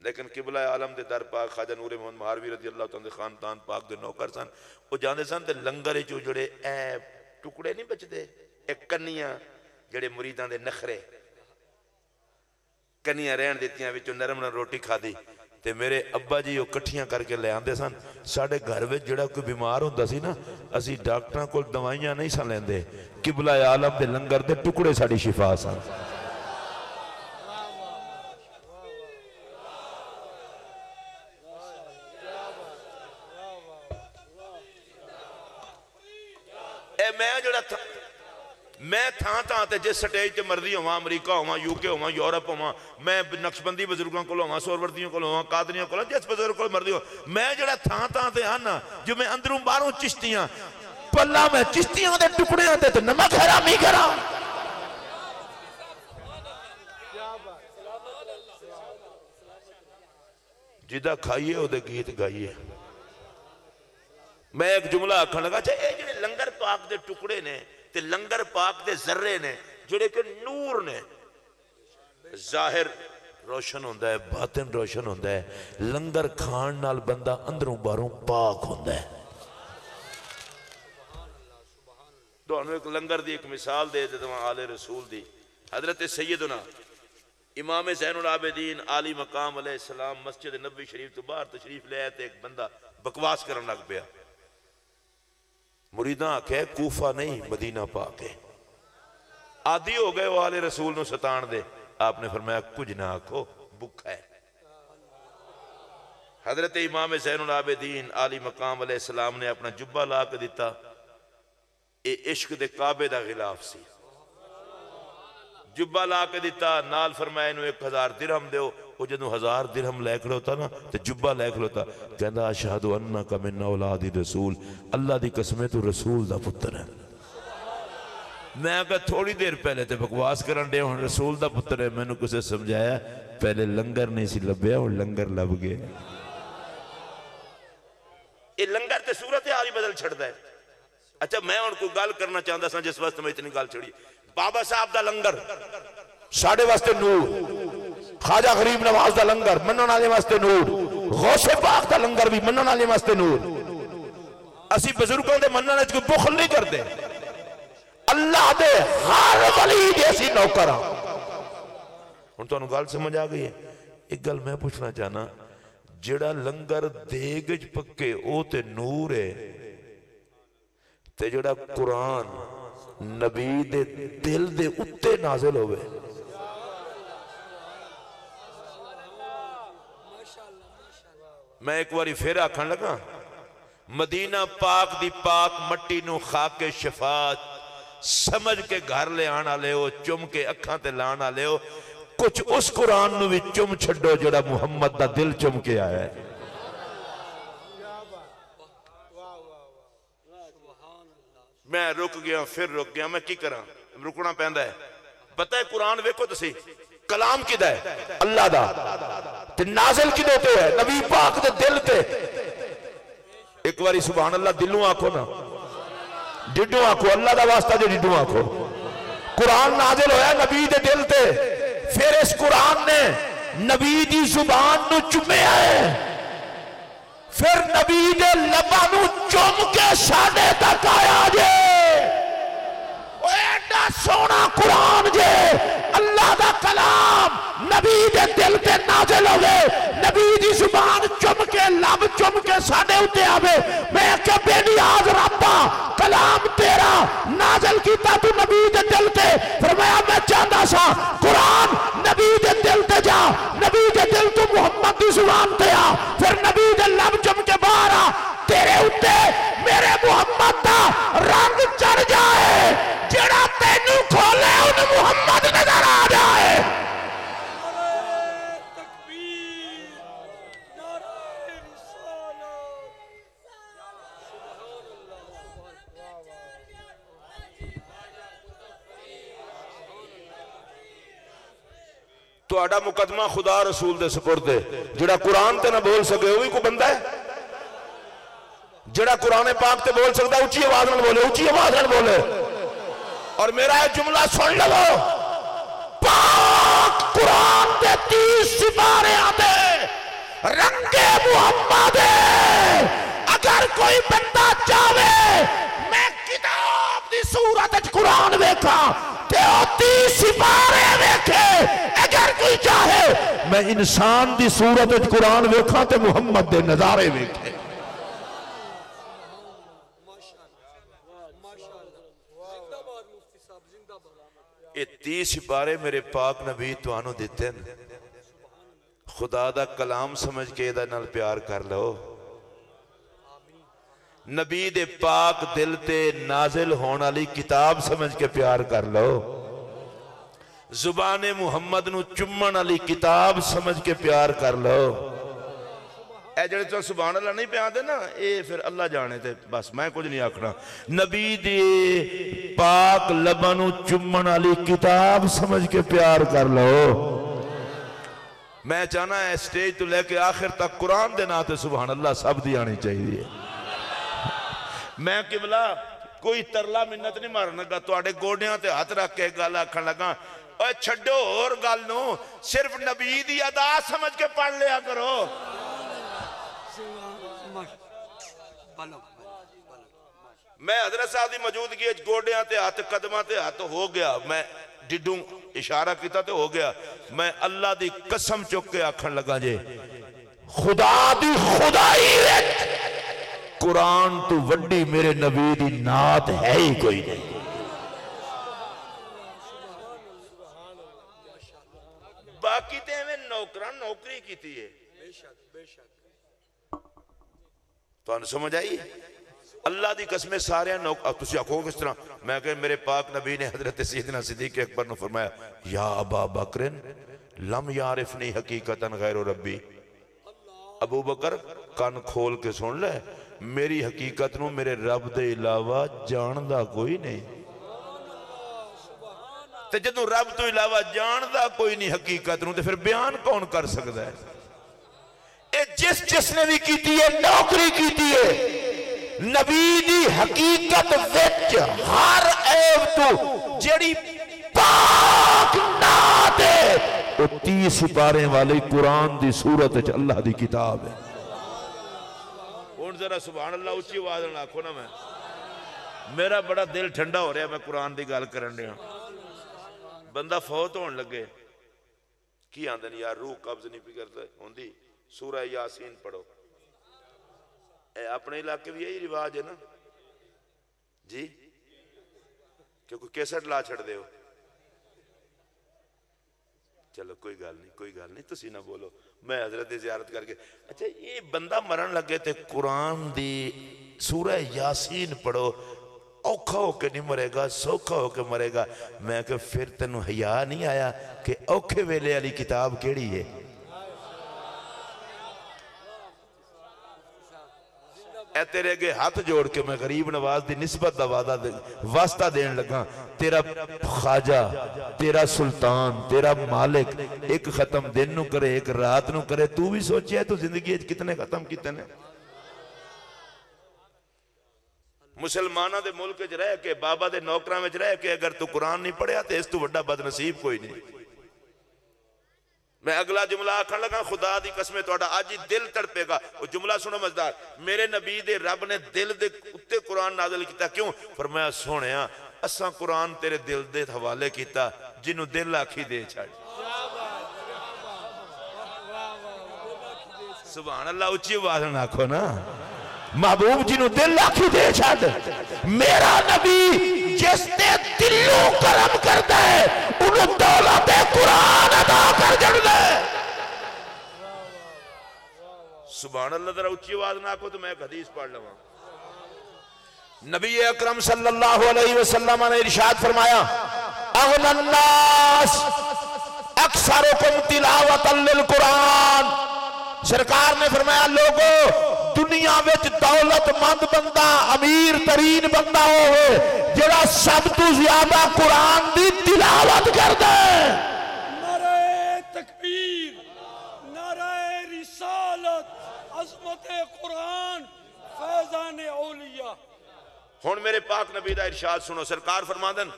لیکن قبلہ عالم دے در پاک خواجہ نور محمد مہاروی رضی اللہ تعالیٰ دے خاندان پاک دے نوکر سن. وہ جاندے سن تے لنگر جو جڑے اے ٹکڑے نہیں بچدے, ایک کنیاں جڑے مریداں دے نخرے کنیاں رہن دیتیاں وچوں نرم نرم روٹی کھا دی تے میرے ابا جی وہ کٹھیاں کر کے لے آندے سن. ساڑھے گھر وچ جڑا کوئی بیمار ہوندا سی نا اسی ڈاکٹراں کول دوائیاں نہیں سن لیندے, قبلہ عالم دے لنگر دے ٹکڑے ساڑی شفا سن. اے میں تھاں تھاں تے جس سٹیج تے مرضی ہوا، امریکہ ہوا، یو کے ہوا، یورپ ہوا، میں نقشبندی بزرگوں کو ہوا، سہروردیوں کو ہوا، قادریوں کو، جس بزرگ کو مرضی ہوا، میں جڑا تھاں تھاں تے آنا جو میں اندروں باہروں چشتیاں پلا میں چشتیاں دے ٹکڑے آتے تو نمک حرامی کرا جدہ کھائیے او دے گیت گائیے۔ میں ایک جملہ آکھن لگا اے جڑے لنگر پاک دے ٹکڑے نے تے لنگر پاک دے ذرے نے جڑے کہ نور نے، ظاہر روشن ہوندہ ہے، باطن روشن ہوندہ ہے، لنگر کھان نال بندہ اندروں باروں پاک ہوندہ ہے۔ دونوں ایک لنگر دی ایک مثال دے دیتا ہوں آل رسول دی۔ حضرت سیدنا امام زین العابدین عالی مقام علیہ السلام مسجد نبوی شریف تو باہر تشریف لے آئے تھے، ایک بندہ بکواس کرن لگ پیا، مریداں آکھے کوفہ نہیں مدینہ پاک ہے، عادی ہو گئے وہ آل رسول نو ستان دے۔ آپ نے فرمایا کچھ نہ آکھو، بکھا ہے۔ حضرت امام زین العابدین عالی مقام علیہ السلام نے اپنا جبہ لا کے دیتا، اے عشق دے کعبے دا غلاف سی، جبہ لا کے دیتا، نال فرمایا انہوں 1000 درہم دیو، وہ جنہوں 1000 درہم لے کھلوتا نا تو جبہ لے کھلوتا، کہندا اشہد انکا من اولاد رسول، اللہ دی قسمیں تو رسول دا پتر ہے۔ میں کہا تھوڑی دیر پہلے تے بکواس کرن دے ہوں رسول دا پتر ہے، میں نے کسے سمجھایا پہلے لنگر نہیں سی لبیا اور لنگر لب گئے۔ یہ لنگر تے صورت حال ہی بدل چھڑتا ہے۔ اچھا میں ان کو گال کرنا چاہتا سا جس وقت میں اتنی گال چھڑی، بابا صاحب دا لنگر ساڑھے واسطے نور، خواجہ غریب نواز دا لنگر منن والے واسطے نور، غوث پاک دا لنگر بھی منن والے واسطے نور۔ اسی بزرگوں دے منن وچ کوئی بخل نہیں کرتے، اللہ دے ہر ولی جیسی نوکر ہن تو گل سمجھ آ گئی ہے۔ ایک گل میں پوچھنا چاہنا، جڑا لنگر دیگج پکے او تے نور ہے، تے جڑا قرآن نبی دے دل دے اتے نازل ہوئے، میں ایک واری پھر آکھن لگا مدینہ پاک دی پاک مٹی نو خاک شفاعت سمجھ کے گھر لے آنا لے ہو، چم کے اکھاں تے لانا لے ہو، کچھ اس قرآن نو بھی چم چھڑو جڑا محمد دا دل چم کے آیا ہے۔ میں رک گیا پھر رک گیا، میں کی کرا رکنا پہندہ ہے۔ پتہ ہے قرآن ویکھو تسی کلام کدہ ہے اللہ دا تے نازل کدہ تے ہے نبی پاک دے دل تے۔ ایک باری سبحان اللہ دلوں آکھو نا، ڈڈوں آکھو، اللہ دا واسطہ جو ڈڈوں آکھو۔ قرآن نازل ہویا نبی دے دل تے، پھر اس قرآن نے نبی دی زبان نو چمے آئے، پھر نبی دے لبا نو چم کے ساڑے تک آیا جے۔ ایڈا سونا قرآن جے، اللہ دا کلام نبی دے دل تے نازل ہوئے، نبی دی زبان چم کے لب چم کے ساڑے ہوتے آوے۔ میں کہ بے نیاز ربا کلام تیرا نازل کیتا تو نبی دے دل تے، فرمایا میں چاہتا سا قرآن نبی دے دل تے جا، نبی دے دل تو محمد دی زبان تے آ، پھر نبی دے لب چم کے باہر آ، تیرے ہوتے میرے محمد دا رنگ چڑھ جائے، جڑا تینوں کھولے ان محمد نظر آ جائے۔ تو آڈا مقدمہ خدا رسول دے سپرد ہے، جڑا قرآن تے نہ بول سکے ہوئی کو بندہ ہے، جڑا قرآن پاک تے بول سکتا ہے اونچی آواز نہ بولے، اونچی آواز نہ بولے۔ اور میرا یہ جملہ سن لو، پاک قرآن دے 30 سپارے آتے رنگ محمد ہے۔ اگر کوئی بندہ چاہے میں کتاب دی صورت قرآن ویکھا تے 30 سپارے ویکھے، اگر کوئی چاہے میں انسان دی صورت قرآن ویکھا تے محمد دے نظارے ویکھے۔ یہ 30 سپارے میرے پاک نبی تو آنو دیتے ہیں، خدا دا کلام سمجھ کے دا نال پیار کر لو۔ نبی دے پاک دل تے نازل ہونے والی کتاب سمجھ کے پیار کر لو، زبان محمد نو چمن والی کتاب سمجھ کے پیار کر لو۔ اے جڑے تو سبحان اللہ نہیں پیان دے نا، اے پھر اللہ جانے تے بس میں کچھ نہیں آکھنا۔ نبی دے پاک لباں نو چمن والی کتاب سمجھ کے پیار کر لو۔ میں چاہنا ہے سٹیج تو لے کے آخر تک قرآن دے ناتے سبحان اللہ سب دی آنی چاہیے۔ میں قبلہ کوئی ترلا منت نہیں مارنا گا، تو آڑے گوڑیاں تے ہاتھ رکھ کے گالا کھن لگا، اے چھڑو اور گال نو صرف نبی دی ادا سمجھ کے پڑھ لیا کرو۔ میں حضرت صاحب دی موجودگی گوڑیاں تے ہاتھ قدماں تے ہاتھ ہو گیا، میں ڈڈوں اشارہ کیتا تے ہو گیا، میں اللہ دی قسم چک کے آکھن لگا جے خدا دی خدائی وچ قرآن تو وڈی میرے نبی دی نات ہے ہی کوئی نہیں۔ باقی تے میں نوکران نوکری کی تھی ہے، تو انہوں سمجھ آئی اللہ دی قسمیں سارے اب تسی آکھو کس طرح؟ میں کہ میرے پاک نبی نے حضرت سیدنا صدیق اکبر نے فرمایا یا ابا بکرن لم یعرفنی حقیقتا غیر ربی، ابو بکر کان کھول کے سن لے، میری حقیقت نو میرے رب دے علاوہ جاندہ کوئی نہیں۔ تے جدوں رب تو علاوہ جاندہ کوئی نہیں حقیقت نو تے پھر بیان کون کر سکتا ہے؟ اے جس نے بھی کیتی ہے نوکری کیتی ہے، نبی دی حقیقت وچ ہر عیب تو جڑی پاک نات ہے وہ 30 سپارے والی قرآن دی صورت ہے، اللہ دی کتاب ہے۔ ذرا سبحان اللہ اچھی آواز نہ آکھو نا، میں میرا بڑا دل ٹھنڈا ہو رہا ہے، میں قرآن دی گل کرن رہا۔ بندہ فوت ہون لگے کی آندن یار روح قبض نہیں پی کرتا ہوندی، سورہ یاسین پڑھو۔ اے اپنے علاقے بھی یہی رواج ہے نا جی، کہ کوئی کیسٹ لا چھڑ دے ہو؟ چلو کوئی گل نہیں تسی نہ بولو، میں حضرت زیارت کر کے اچھا یہ بندہ مرن لگے تے قرآن دی سورہ یاسین پڑھو، اوکھا ہو کے نہیں مرے گا، سوکھا ہو کے مرے گا۔ میں کہ پھر تنو حیا نہیں آیا کہ اوکھے ویلے والی کتاب کیڑی ہے؟ اے تیرے گے ہاتھ جوڑ کے میں غریب نواز دی نسبت دا واسطہ دین لگا، تیرا خواجہ، تیرا سلطان، تیرا مالک ایک ختم دن نو کرے ایک رات نو کرے، تو بھی سوچے ہے تو زندگی کتنے ختم کتنے؟ مسلمانہ دے ملک وچ رہ کے بابا دے نوکراں وچ رہ کے اگر تو قرآن نہیں پڑھیا تو اس تو بڑا بد نصیب کوئی نہیں۔ میں اگلا جملہ آکھن لگا خدا دی قسمیں توڑا آج ہی دل تڑپے گا، وہ جملہ سنو مزدار، میرے نبی دے رب نے دل دے اتے قرآن نازل کیتا، کیوں؟ فرمایا سونیا اساں قرآن تیرے دل دے حوالے کیتا جنہوں دل آکھی دے چھاڑ۔ سبحان اللہ اچھی آواز نہ آکھو نا، محبوب جنہوں دل آکھی دے چھاڑ، میرا نبی جس نے دلوں کرم کرتا ہے انہوں دولت قرآن ادا کر جڑ دے۔ سبحان اللہ ذرا اچھی آواز نہ آکھو تو میں ایک حدیث پڑھ لوں۔ نبی اکرم صلی اللہ علیہ وسلم نے ارشاد فرمایا اغنى الناس اکثرکم تلاوۃ للقرآن، سرکار نے فرمایا لوگو دنیا وچ دولت مند بندہ امیر ترین بندہ ہوئے جڑا سب تو زیادہ قرآن دی تلاوت کر دے۔ نعرہ تکبیر، نعرہ رسالت، عظمت قرآن، فیضان اولیاء۔ ہون میرے پاک نبی دا ارشاد سنو، سرکار فرماندن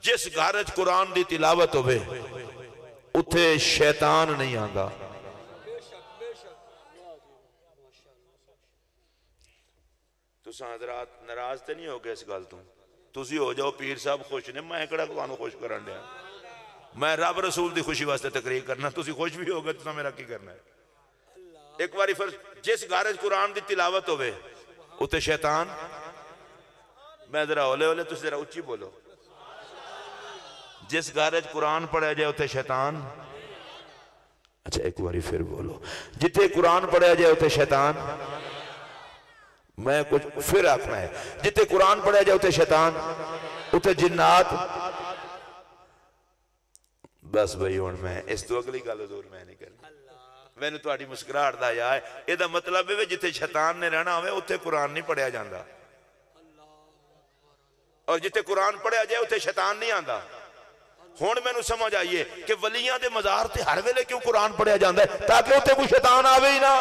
جس گھر وچ قرآن دی تلاوت ہوئے اتھے شیطان نہیں آندا۔ تساں حضرات ناراض تے نہیں ہو گئے اس گل تو؟ تسی ہو جاؤ پیر صاحب خوش نے، میں کڑا کو خوش کرن دیا، میں رب رسول دی خوشی واسطے تقریر کرنا، تسی خوش بھی ہو گئے تو میرا کی کرنا ہے؟ ایک باری فرض جس گھر وچ قرآن دی تلاوت ہوئے اتنے شیطان، میں ذرا اولے اولے تسی ذرا اچھی بولو، جس گھر وچ قرآن پڑھا جائے اتنے شیطان، اچھا ایک باری پھر بولو، جتنے قرآن پڑھا جائے اتنے شیطان، میں کچھ پھر آکھنا ہے جتے قرآن پڑھے جائے اتے شیطان اتے جنات بس بھئی ہون میں اس تو اگلی گل حضور میں نہیں کرنا میں نے تو آڑی مسکراہٹ دا یا ہے یہ دا مطلب ہے جتے شیطان نے رہنا ہوئے اتے قرآن نہیں پڑھیا جاندہ اور جتے قرآن پڑھیا جائے اتے شیطان نہیں آندہ ہون میں نے سمجھ آئیے کہ ولیاں دے مزار تے ہر ویلے کیوں قرآن پڑھیا جاندہ ہے تاکہ اتے کوئی شیطان آوے ہی نہ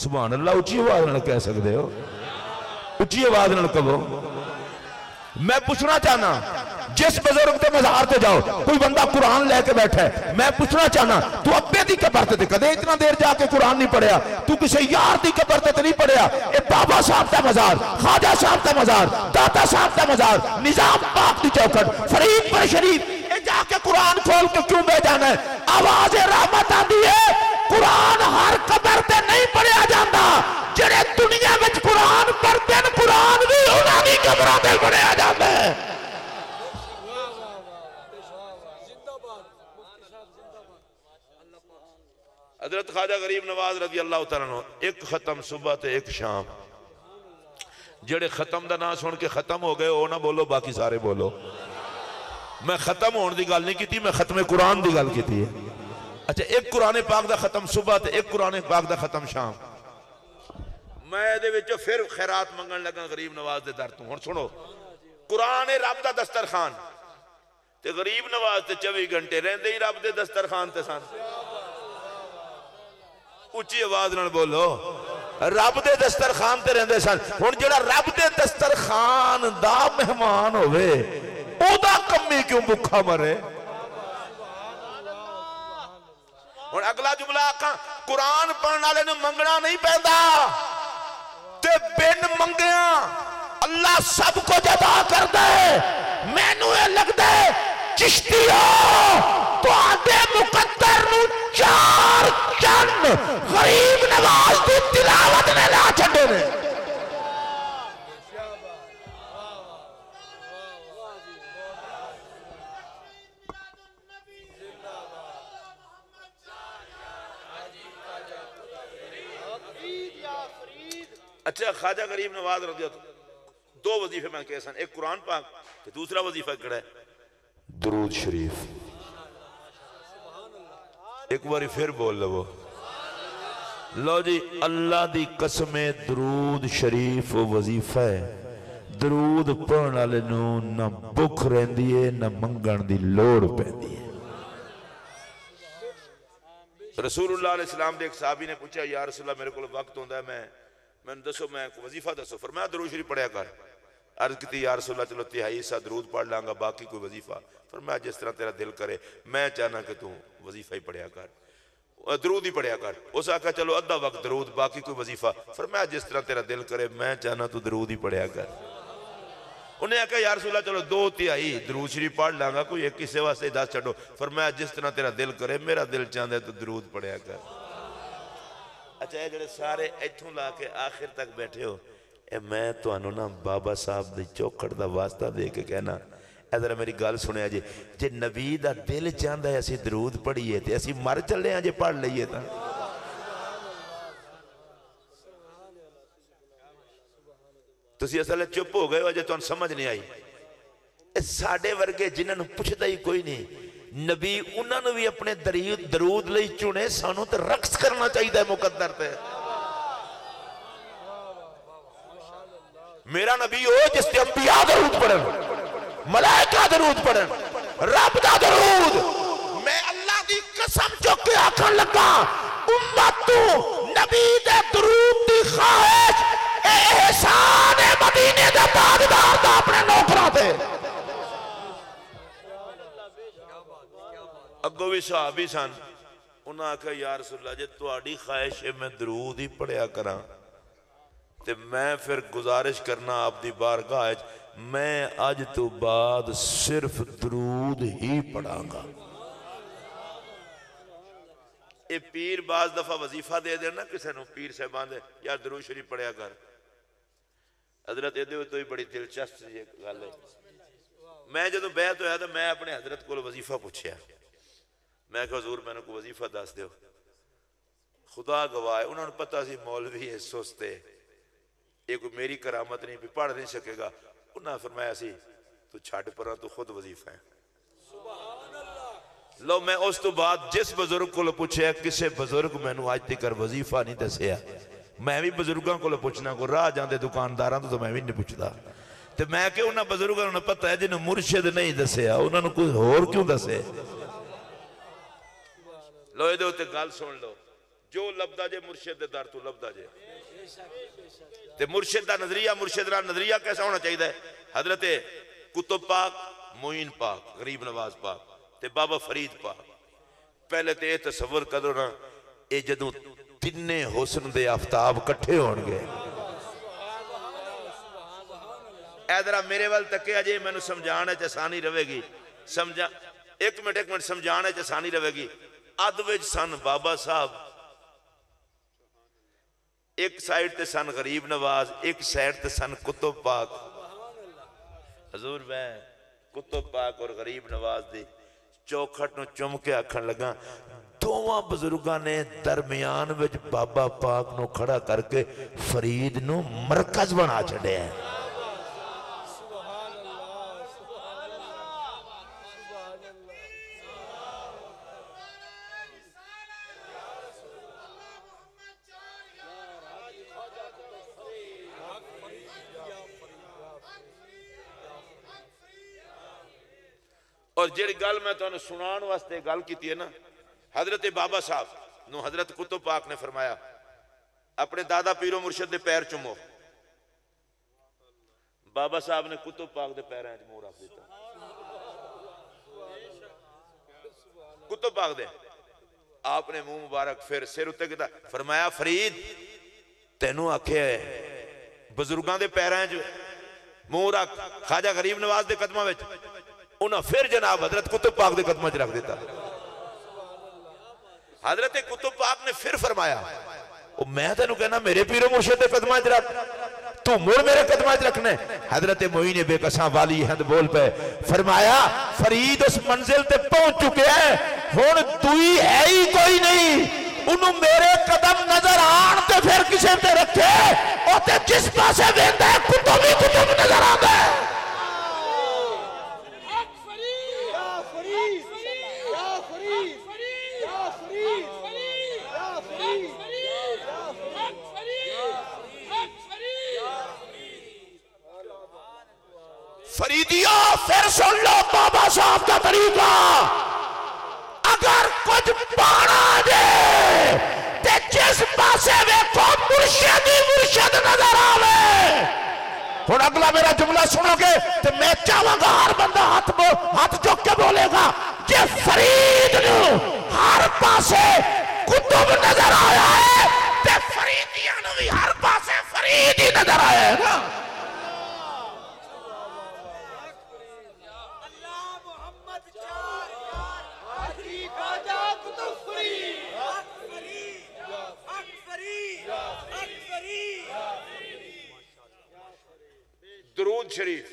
سبحان اللہ اچھی آواز نہ کہہ سکتے ہو اچھی آواز نہ کہو میں پوچھنا چاہنا جس بزرگ تے مزار تے جاؤ کوئی بندہ قرآن لے کے بیٹھا ہے میں پوچھنا چاہنا تو ابے دی قبر تے کدے اتنا دیر جا کے قرآن نہیں پڑھیا تو کسی یار دی قبر تے نہیں پڑھیا اے بابا صاحب تے مزار خواجہ صاحب تے مزار داتا صاحب تے مزار نظام پاک دی چوکھٹ فرید پر شریف اے جا کے قرآن کھول کے کیوں بے جانا ہے آواز رحمت آندی ہے قرآن ہر قبر تے نہیں پڑھیا جاندہ جڑے دنیا وچ قرآن پڑھتے ہیں قرآن بھی انہاں دی قبراں تے پڑھیا جاندا ہے حضرت خواجہ غریب نواز رضی اللہ تعالیٰ عنہ ایک ختم صبح تے ایک شام جڑے ختم دا نام سن کے ختم ہو گئے وہ نہ بولو باقی سارے بولو میں ختم ہون دی گل نہیں کی تھی میں ختم قرآن دی گل کی تھی اچھا ایک قرآن پاک دا ختم صبح تے ایک قرآن پاک دا ختم شام میں دے وچوں پھر خیرات منگن لگا غریب نواز دے در تو ہن سنو قرآن رب دا دسترخوان تے غریب نواز تے 24 گھنٹے رہندے ہی رب دے دسترخوان تے سن اچھی آواز نہ بولو رب دے دسترخوان تے رہندے سن ہن جڑا رب دے دسترخوان دا مہمان ہوئے او دا کمی کیوں بکھا مرے اور اگلا جملہ آکھاں قرآن پڑھنے والے نے منگنا نہیں پہندا تے بن منگیاں اللہ سب کو جدا کر دے میں نو یہ لگ دے چشتی ہو تو آدھے مقدر نو 4 چند غریب نواز دی تلاوت نے لا چھڑے نے اچھا خواجہ غریب نواز رضی اللہ دو وظیفے میں کہہ سن ایک قرآن پاک تو دوسرا وظیفہ کڑا ہے درود شریف ایک باری پھر بول لو لو جی اللہ دی قسم درود شریف وظیفہ ہے درود پڑھن والے نو نہ بھوک رہندی ہے نہ منگن دی لوڑ پیندی ہے رسول اللہ علیہ السلام دے ایک صحابی نے پوچھا یا رسول اللہ میرے کو وقت ہوندا ہے میں دسو میں وظیفہ دسو فرمایا درود شریف پڑھیا کر عرض کی یا رسول اللہ چلو تہائی سا درود پڑھ لوں گا باقی کوئی وظیفہ فرمایا جس طرح تیرا دل کرے میں چاہنا کہ تو وظیفہ ہی پڑھیا کر درود ہی پڑھیا کر اس آقا چلو ادھا وقت درود باقی کوئی وظیفہ فرمایا جس طرح تیرا دل کرے میں چاہنا تو درود ہی پڑھیا کر انہیں آقا یا رسول اللہ چلو 2/3 درود شریف پڑھ لوں گا کوئی ایک کسے واسطے 10 چھڑو فرمایا جس طرح تیرا دل کرے میرا دل چاہتا ہے تو درود پڑھیا کر اچھا یہ جڑے سارے ایتھوں لا کے آخر تک بیٹھے ہو اے میں تو انہوں نا بابا صاحب دی چوکھٹ دا واسطہ دے کے کہنا اے ذرا میری گال سنے آجے جے نبی دا دل چاہتا ہے اسی درود پڑھئیے تھے اسی مر چلے آجے پڑھ لئیے تھا تو اسی اصلے چپ ہو گئے وجہ تو ان سمجھ نہیں آئی ساڑے ورگے جنہوں نے پوچھتا ہی کوئی نہیں نبی انہوں نے بھی اپنے درود لئی چنے سانوں تے رقص کرنا چاہیے ہے مقدر تے میرا نبی ہو جس تے انبیاء درود پڑھن ملائکہ درود پڑھن رب دا درود میں اللہ دی قسم چکے آکھن لگا امت تو نبی دے درود دی خواہش احسان مدینے دے تاجدار دا اپنے نوکرا تے اگو بھی صحابی سن انہاں آکھا یا رسول اللہ جے تواڈی خواہش ہے میں درود ہی پڑھیا کراں تے میں پھر گزارش کرنا آپ دی بارگاہ ہے میں آج تو بعد صرف درود ہی پڑھاں گا اے پیر بعض دفعہ وظیفہ دے دینا کسے نو پیر صاحبان دے یا درود شریف پڑھیا کر حضرت یہ دے تو ہی بڑی دلچسپ یہ گل ہے میں جدو بیعت ہویا تھا میں اپنے حضرت کو وظیفہ پوچھیا میں کہا حضور میں نے کو وظیفہ دس دیو خدا گواہ ہے انہوں نے پتہ سی مولوی ہے سستے یہ کوئی میری کرامت نہیں پڑھ نہیں سکے گا انہوں نے فرمایا سی تو چھاڑ پرا تو خود وظیفہ ہے لو میں اس تو بعد جس بزرگ کو پوچھے کسے بزرگ میں نو آج تکر وظیفہ نہیں دسیا میں بھی بزرگاں کو پوچھنا کو راہ جاندے دکانداراں تو میں بھی نہیں پوچھتا تو میں کہ انہاں بزرگاں نے پتہ ہے جنہوں مرشد نہیں دسیا انہوں نے کوئی اور کیوں دسے لو یہ دوتے گال سن لو جو لبدا جے مرشد دے در تو لبدا جے تے مرشد دا نظریہ مرشد دا نظریہ کیسا ہونا چاہیے ہے حضرت کتب پاک معین پاک غریب نواز پاک تے بابا فرید پاک پہلے تے تصور کرو نا اے جدوں تینے حسن دے آفتاب کٹھے ہون گے اے درہ میرے وال تکے اجے میں نے سمجھانا چسانی روے گی سمجھا ایک منٹ سمجھانا چسانی روے گی ادوج سن بابا صاحب ایک سائیڈ تے سن غریب نواز ایک سائیڈ تے سن کتب پاک حضور میں کتب پاک اور غریب نواز دی چوکھٹ نو چم کے آکھن لگا دوواں بزرگاں نے درمیان وچ بابا پاک نو کھڑا کر کے فرید نو مرکز بنا چھڑے ہیں اور جڑی گل میں تو سنان واسطے گل کی ہے نا حضرت بابا صاحب نو حضرت کتب پاک نے فرمایا اپنے دادا پیر و مرشد دے پیر چمو بابا صاحب نے کتب پاک دے پیر منہ رکھ دیتا کتب پاک دے آپ نے منہ مبارک پھر سر اتے کیتا فرمایا فرید تینوں آکھے بزرگاں دے پیراں جو منہ رکھ خواجہ غریب نواز دے قدمہ وچ انہاں پھر جناب حضرت کتب پاک دے قدمہ رکھ دیتا حضرت کتب پاک نے پھر فرمایا میں تینوں کہنا میرے پیر و مرشد دے قدمہ رکھ تو مڑ میرے قدمہ رکھنے حضرت معین بے قساں والی ہند بول پہ فرمایا فرید اس منزل تے پہنچ چکے ہیں ہون توئی ہے ہی کوئی نہیں انہوں میرے قدم نظر آن تے پھر کسے تے رکھے اور تے جس پاسے ویندہ ہے کتب ہی کتب نظر آن دے فریدیوں پھر سن لو بابا صاحب کا طریقہ اگر کچھ پانا دے تے جس پاسے ویکھو مرشدی مرشد نظر آوے ہن اگلا میرا جملہ سنو گے تے میں چاہوں گا ہر بندہ ہاتھ چک کے بولے گا جے فرید نو ہر پاسے کتب نظر آیا ہے تے فریدیاں نو بھی ہر پاسے فرید ہی نظر آیا ہے نا درود شریف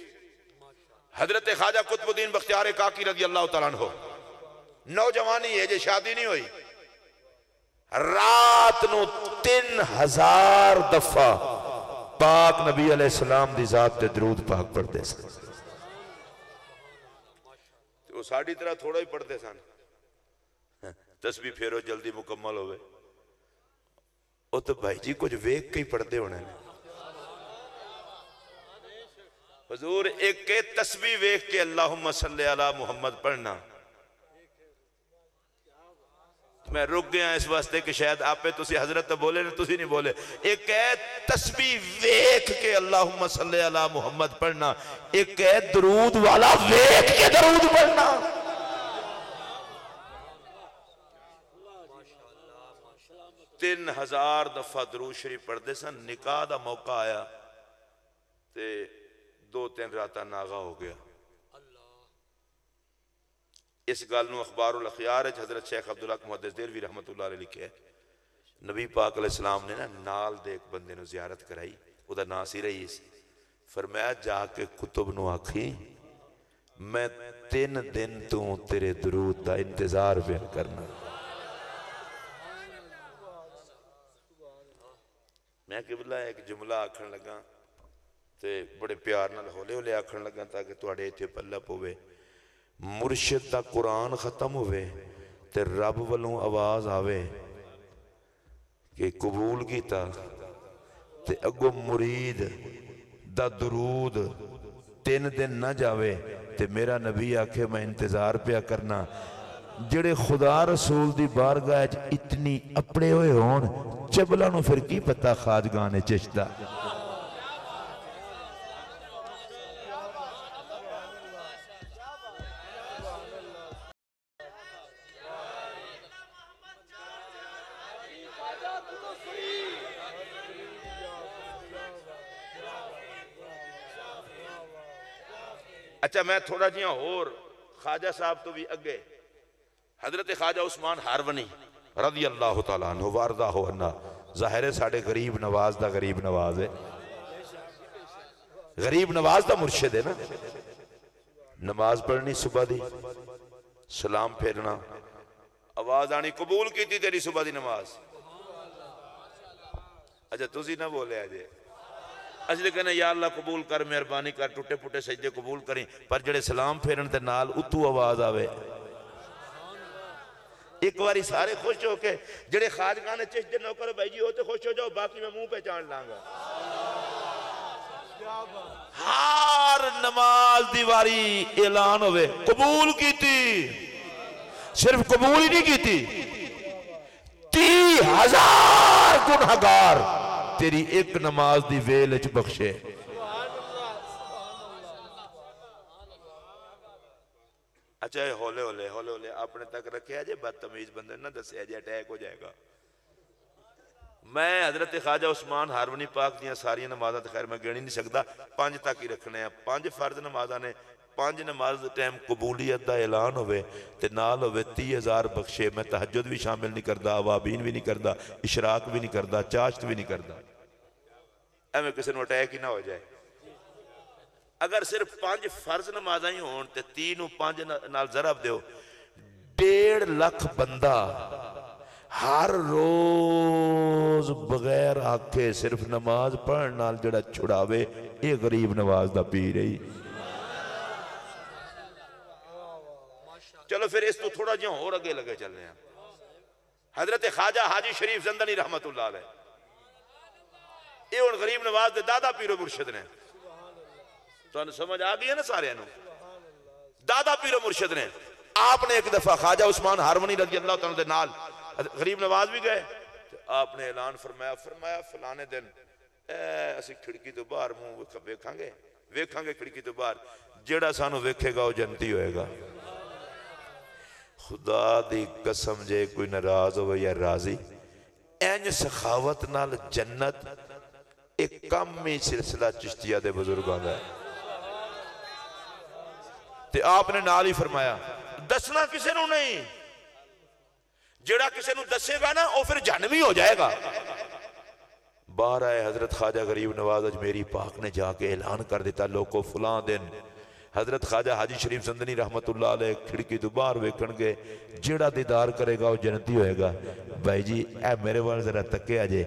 حضرت خواجہ قطب الدین بختیار کاکی رضی اللہ تعالیٰ عنہ نوجوانی ہے جو شادی نہیں ہوئی رات نو 3000 دفعہ پاک نبی علیہ السلام دی ذات تے درود پاک پڑھتے سن وہ ساڑھی طرح تھوڑا ہی پڑھتے سن تسبیح پھیرو جلدی مکمل ہوئے وہ تو بھائی جی کچھ ویک کے ہی پڑھتے ہونے حضور ایک کے تسبیح ویکھ کے اللہم صلی علی محمد پڑھنا میں رک گیا اس واسطے کہ شاید آپ پہ تسی حضرت تو بولے نہیں تسی نہیں بولے ایک ہے تسبیح ویکھ کے اللہم صلی علی محمد پڑھنا ایک ہے درود والا ویکھ کے درود پڑھنا 3000 دفعہ درود شریف پڑھتے سن نکاح دا موقع آیا تے 2-3 راتہ ناغا ہو گیا اس گالنو اخبار الاخیار ہے حضرت شیخ عبداللہ محدث دہلوی رحمت اللہ علیہ لکھے نبی پاک علیہ السلام نے نال دے ایک بندے نو زیارت کرائی او دا ناسی رئیس فرمایا جا کے کتب نو آکھی میں 3 دن تو تیرے درود دا انتظار بیان کرنا میں قبلہ ایک جملہ آکھن لگا تے بڑے پیار نال ہولے ہولے آکھن لگا تاکہ تواڈے ایتھے پلہ پوے مرشد دا قرآن ختم ہوئے تے رب والوں آواز آوے کہ قبول کیتا تے اگو مرید دا درود 3 دن نہ جاوے تے میرا نبی آکھے میں انتظار پیا کرنا جڑے خدا رسول دی بارگاہ اتنی اپڑے ہوئے ہون چبلہ نو پھر کی پتہ خواجگانے چشتہ اچھا میں تھوڑا جیاں اور خواجہ صاحب تو بھی اگے حضرت خواجہ عثمان ہارونی رضی اللہ تعالیٰ عنہ واردہ ہو انہ ظاہر ساڑھے غریب نواز دا غریب نواز ہے غریب نواز دا مرشد ہے نا نماز پڑھنی صبح دی سلام پھیرنا آواز آنی قبول کی تھی تیری صبح دی نماز اچھا تُسی نہ بولے آجے اجلے کہنے یا اللہ قبول کر مہربانی کر ٹوٹے پھوٹے سجدے قبول کریں پر جڑے سلام پھیرن تے نال اتو آواز آوے ایک باری سارے خوش ہو کے جڑے خواجگانے چشتے نوکر بھائی جی ہوتے خوش ہو جاؤ باقی میں منہ پہچان لانگا ہار نماز دیواری اعلان ہوئے قبول کی تھی صرف قبول ہی نہیں کی تھی 30,000 گنہگار تیری ایک نماز دی ویلچ بخشے اچھا ہولے ہولے اپنے تک رکھے آجے بدتمیز بندے نہ دسے آجے اٹیک ہو جائے گا میں حضرت خواجہ عثمان ہارونی پاک دیاں ساری نمازات خیر میں گھڑی نہیں سکتا 5 تک ہی رکھنے ہیں 5 فرض نمازہ نے 5 نماز ٹائم قبولیت دا اعلان ہوئے تے نال ہوئے 30,000 بخشے میں تہجد بھی شامل نہیں کردا اوابین بھی نہیں کردا اشراق بھی نہیں کردا چاشت بھی نہیں کردا میں کسی نے اٹیک ہی نہ ہو جائے اگر صرف 5 فرض نمازہ ہی ہون تے 3 و 5 نال ضرب دیو 1.5 لاکھ بندہ ہر روز بغیر آکھے صرف نماز پڑھن نال جڑا چھڑاوے اے غریب نواز دا پی رہی چلو پھر اس تو تھوڑا جہاں اور اگے لگے چل رہے ہیں حضرت خواجہ حاجی شریف زندنی رحمت اللہ علیہ یہ ان غریب نواز دے دادا پیرو مرشد نے تو انہیں سمجھ آگئی ہے نا سارے انہوں دادا پیرو مرشد نے آپ نے ایک دفعہ خواجہ عثمان ہارونی رضی اللہ تعالیٰ دے نال غریب نواز بھی گئے آپ نے اعلان فرمایا فلانے دن اسی کھڑکی تو باہر منہ ویکھاں گے کھڑکی تو باہر جیڑا سانو ویکھے گا وہ جنتی ہوئے گا خدا دی قسم جے کوئی ناراض ہو یا راضی اینج سخاوت نال جنت ایک کم میں سلسلہ چشتیہ دے بزرگ آدھا ہے تے آپ نے نال ہی فرمایا دسنا کسے نو نہیں جڑا کسے نو دسے گا نا وہ پھر جہنمی ہو جائے گا باہر آئے حضرت خواجہ غریب نواز اجمیری پاک نے جا کے اعلان کر دیتا لوگوں فلاں دن حضرت خواجہ حاجی شریف زندنی رحمت اللہ علیہ کھڑکی تو باہر ویکھن گے جیڑا دیدار کرے گا وہ جنتی ہوئے گا بھائی جی اے میرے وال ذرا تکے آجے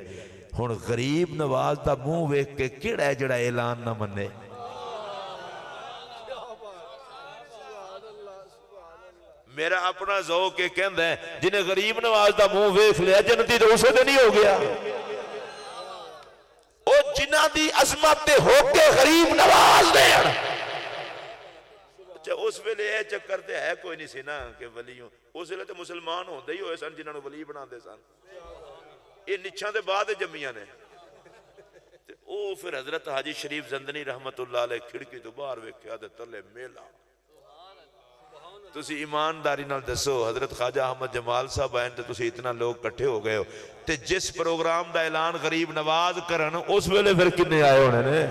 ہن غریب نواز دا منہ ویکھ کے کیڑا ہے جڑا اعلان نہ منے میرا اپنا ذوق کے کہند ہے جنہیں غریب نواز دا منہ ویکھ لیا جنتی تو اسے دے نہیں ہو گیا او جنہ دی عظمت دے ہو کے غریب نواز دے اچھا اس ویلے اے چکر تے ہے کوئی نہیں سی نا کہ ولی ہوں اس ویلے تے مسلمان ہوندے ہی ہوئے سن جنہاں نو ولی بنا دے سن یہ نچھاں دے بعد جمیاں نے او پھر حضرت حاجی شریف زندنی رحمت اللہ علیہ کھڑکی تو باہر ویکھیا تے تلے میلا تسی ایمانداری نال دسو حضرت خواجہ احمد جمال صاحب آئیں تے تسی اتنا لوگ کٹھے ہو گئے ہو تے جس پروگرام دا اعلان غریب نواز کرن اس ویلے پھر کنے آئے ہونے نے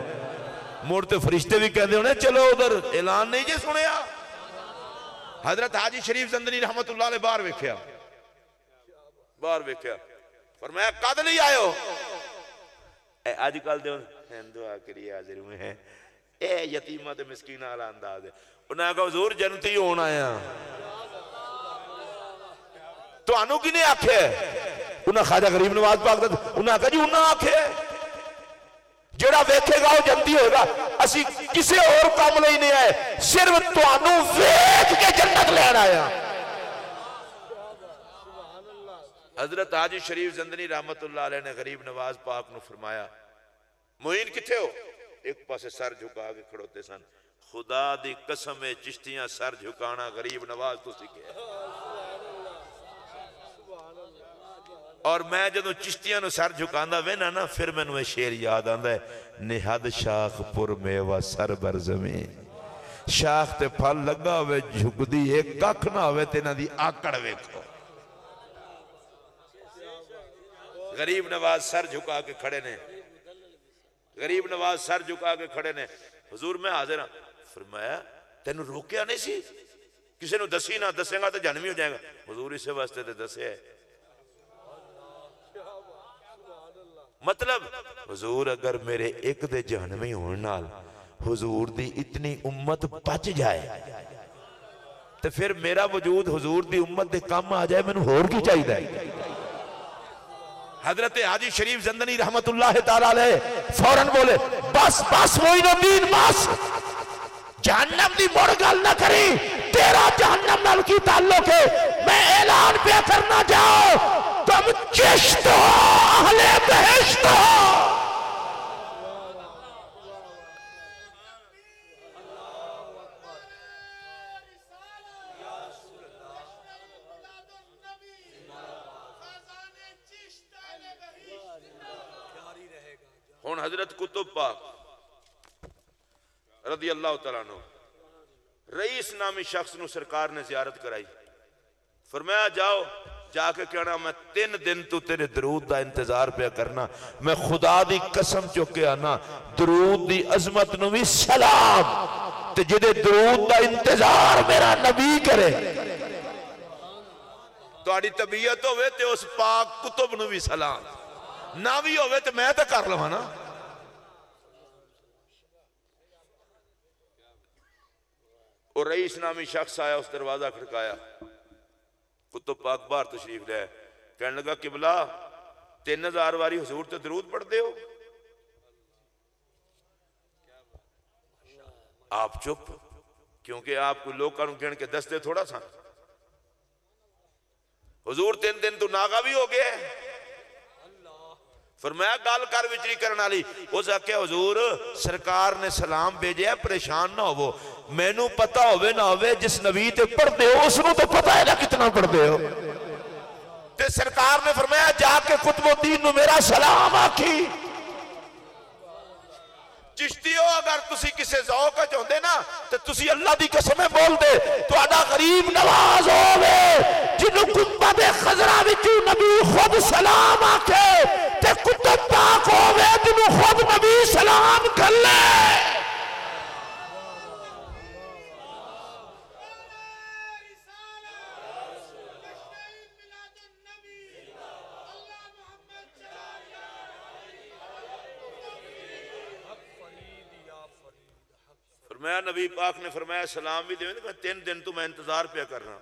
موڑتے فرشتے بھی کہتے ہونے چلو ادھر اعلان نہیں جے سنیا حضرت حاجی شریف زندنی رحمت اللہ علیہ باہر ویکھیا فرمایا قد لئی آئے ہو اے آج کل دے دعا کریے حاضر ہوئے ہیں اے یتیمہ تے مسکینہ علی انداز ہے انہوں نے کہا حضور جنتی ہونا ہے تو انہوں کی نہیں آکھے انہوں خواجہ غریب نواز پاک انہوں نے کہا جی انہوں نے آکھے جڑا ویکھے گا وہ جنتی ہوگا. اسی کسی اور کام لئی نہیں آئے, صرف تانوں ویکھ کے جنت لین آیا. حضرت حاجی شریف زندنی رحمت اللہ علیہ نے غریب نواز پاک نو فرمایا معین کتھے ہو؟ ایک پاسے سر جھکا کے کھڑوتے سن. خدا دی قسم چشتیاں سر جھکانا غریب نواز تو سکھے. اور میں جدوں چشتیاں نو سر جھکاندا وینا نا پھر مینوں اے شعر یاد آندا ہے, نہاد شاخ پر میوہ سر بر زمین, شاخ تے پھل لگا ہوئے جھکدی ایک ککھ نہ ہوئے تے انہاں دی آکڑ ویکھو. غریب نواز سر جھکا کے کھڑے نے, غریب نواز سر جھکا کے کھڑے نے. حضور میں حاضر ہاں. فرمایا تینوں روکیا نہیں سی, کسی نو دسی نہ, دسے گا تو جہنمی ہو جائے گا. حضور اسے واسطے تے دسے ہے. مطلب حضور اگر میرے ایک دے جہنمی ہونے نال حضور دی اتنی امت بچ جائے تو پھر میرا وجود حضور دی امت دے کام آ جائے, میں نے ہور کی چاہیے ہے. حضرت حاجی شریف زندنی رحمت اللہ تعالیٰ علیہ فوراً بولے بس بس معین الدین بس, جہنم دی مڑ گل نہ کری, تیرا جہنم نال کی تعلق ہے. میں اعلان پہ کرنا جاؤ تم چشت ہو اہل بہشت ہو. ہون حضرت کتب پاک رضی اللہ تعالیٰ عنہ رئیس نامی شخص نو سرکار نے زیارت کرائی. فرمایا جاؤ جا کے کہنا میں 3 دن تو تیرے درود دا انتظار پہ کرنا. میں خدا دی قسم چکے آنا درود دی عظمت نو بھی سلام, تے جدے درود دا انتظار میرا نبی کرے. تہاڈی طبیعت ہوئے تے اس پاک کتب نو بھی سلام, نہ بھی ہوئے تے میں تے کر لواں نا. اور رئیس نامی شخص آیا, اس دروازہ کھڑکایا. کتب پاک باہر تشریف لے, کہنے لگا قبلہ 3000 واری حضور تے درود پڑھ دے ہو. آپ چپ, کیونکہ آپ کو لوگ کانوں گھن کے دستے تھوڑا سا. حضور 3 دن تو ناغا بھی ہو گئے. فرمایا گال کر وچری کرنا لی. اس آکے حضور سرکار نے سلام بھیجے ہے, پریشان نہ ہو. میں نو پتا ہوئے نہ ہوئے جس نبی تے پڑھ دے ہو اس نو تو پتا ہے نا کتنا پڑھ دے ہو. تے سرکار نے فرمایا جا کے قطب الدین نو میرا سلام آکھی. چشتیو اگر تسی کسے ذوق چاہتے نا تو تسی اللہ دی قسمیں بول دے تو آڈا غریب نواز ہوئے جنہوں گنبد خضرہ وچو نبی خود سلام آکھے تے کتب پاک ہوئے جنہوں خود نبی سلام کر لے. فرمایا نبی پاک نے فرمایا سلام بھی دے, میں 3 دن تو میں انتظار پہ کر رہا.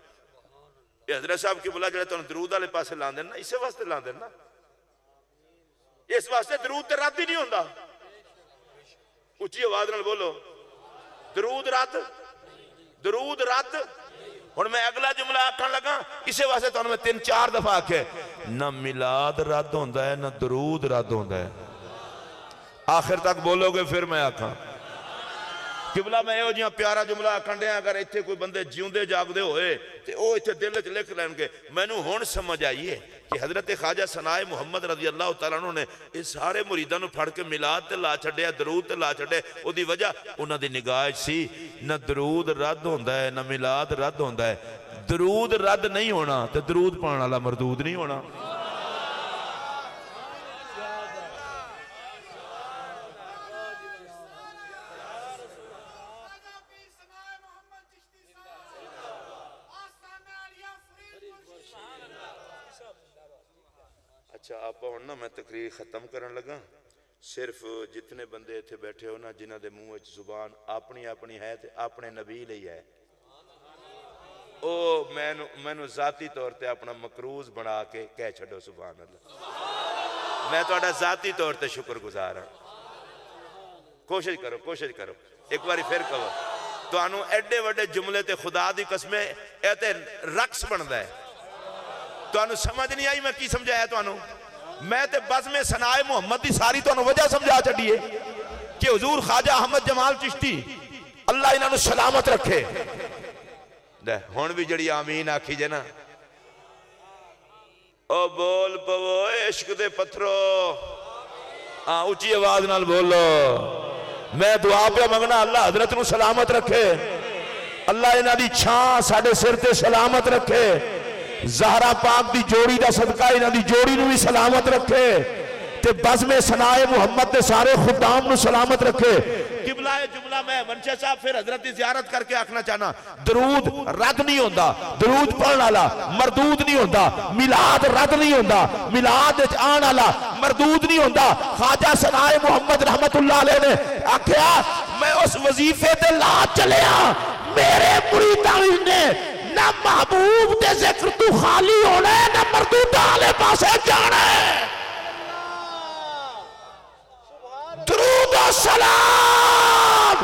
یہ حضرت صاحب کی بلا جڑے تو درود والے پاسے لان دینا, اسے واسطے لان دینا, اس واسطے درود تے رات ہی نہیں ہوندا. اچھی آواز نال بولو درود رات, درود رات. ہن میں اگلا جملہ آکھن لگا اسے واسطے تو میں 3-4 دفعہ آکھے نہ میلاد رد ہوندا ہے نہ درود رد ہوندا ہے. آخر تک بولو گے پھر میں آکھاں. قبلہ میں یہ جیاں پیارا جملہ آکھن دیا اگر ایتھے کوئی بندے جیوندے جاگ دے ہوئے تے او ایتھے دل وچ لکھ لین گے. میں نو ہون سمجھ آئیے کہ حضرت خواجہ ثنائے محمد رضی اللہ تعالیٰ عنہ نے اس سارے مریداں نو پھڑ کے میلاد تے لا چھڑے, درود تے لا چھڑے. او دی وجہ انہاں دی نگاہ سی نہ درود رد ہوندا ہے نہ میلاد رد ہوندا ہے. درود رد نہیں ہونا تے درود پانے والا مردود نہیں ہونا. اچھا آپ ہونا میں تقریر ختم کرن لگا. صرف جتنے بندے اتھے بیٹھے ہو نا جنہ دے منہ وچ زبان اپنی اپنی ہے تے اپنے نبی لئی ہے, او میں ذاتی طور تے اپنا مکروز بنا کے کہہ چھڑو سبحان اللہ. میں تو ذاتی طور تے شکر گزار ہوں. کوشش کرو ایک باری پھر کہو تو انہوں ایڈے وڈے جملے تے خدا دی قسمیں اے تے رقص بندا ہے تو انہوں سمجھ نہیں آئی میں کی سمجھایا تو انہوں میں تے بزم ثناء محمد دی ساری تو انہوں وجہ سمجھا چڑھیے کہ حضور خواجہ احمد جمال چشتی اللہ انہوں سلامت رکھے ہون بھی جڑی آمین آکھی جے نا او بول پو عشق دے پتھرو اونچی آواز نال بولو میں دعا پہ منگنا اللہ حضرت نو سلامت رکھے اللہ انہاں دی چھاں ساڑھے سر تے سلامت رکھے زہرہ پاک دی جوڑی دا صدقہ انہاں دی جوڑی نو بھی سلامت رکھے تے بزم ثناء محمد دے سارے خدام نو سلامت رکھے قبلہ جملہ میں منشا صاحب پھر حضرت دی زیارت کر کے آکھنا چاہنا درود رد نہیں ہوندہ درود پڑھنا لا مردود نہیں ہوندہ میلاد رد نہیں ہوندہ میلاد آن آلا مردود نہیں ہوندہ خواجہ ثناء محمد رحمت اللہ علیہ نے آکھیا میں اس وظیفے تے لا چلیا میرے مریدان نے نہ محبوب دے ذکر تو خالی ہونا ہے نہ مردود آلے پاسے جانا ہے درود و سلام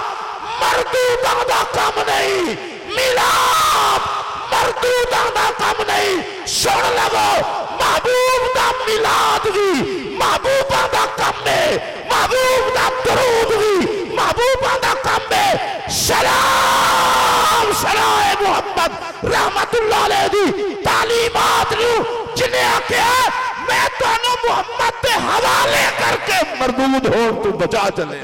مردوداں دا کم نہیں ملاد مردوداں دا کم نہیں سن لگو محبوب دا ملاد بھی محبوباں دا کم ہے محبوب دا درود بھی محبوباں دا کم ہے سلام سلام محمد رحمت اللہ علیہ دی تعلیمات نو جنہیں آکھیا میں تو انہوں محمد تے حوالے کر کے مردود ہو تو بچا چلے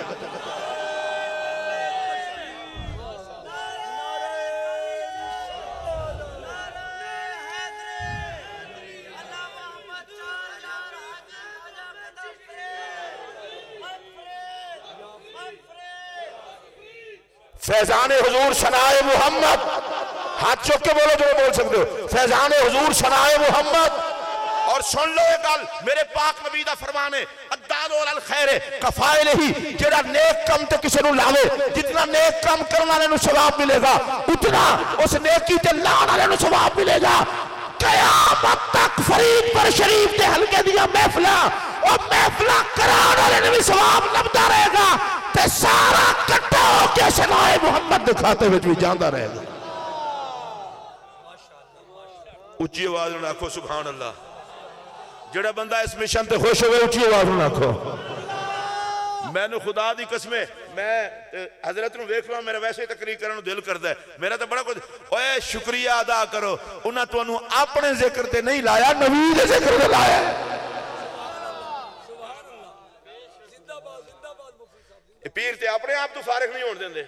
فیضان حضور ثناء محمد ہاتھ چوک کے بولو جو بول سکتے ہو فیضان حضور ثناء محمد اور سن لو ایک گل میرے پاک نبی دا فرمان ہے الدال والخیر کفائل ہی جڑا نیک کم تے کسی نو لاوے جتنا نیک کم کرنا والے نو ثواب ملے گا اتنا اس نیکی تے لان والے نو ثواب ملے گا قیامت تک فرید پر شریف تے حلقے دیا محفلہ اور محفلہ کران والے نے بھی ثواب لبدا رہے گا تے سارا کٹا ہو کے ثناء محمد دکھاتے ہوئے بھی جاندہ رہے گا اچھی آواز نہ آکھو سبحان اللہ جڑا بندہ اس مشن تے خوش ہوئے اچھی آواز نہ آکھو میں نے خدا دی قسمیں میں حضرت نو دیکھ لوں میرا ویسے تقریر کرنے دل کرتا ہے میرا تو بڑا کچھ اوے شکریہ ادا کرو انہاں تو انہوں اپنے ذکر تے نہیں لایا نبی دے ذکر تے لایا پیر تے اپنے آپ تو فارغ نہیں ہون دیندے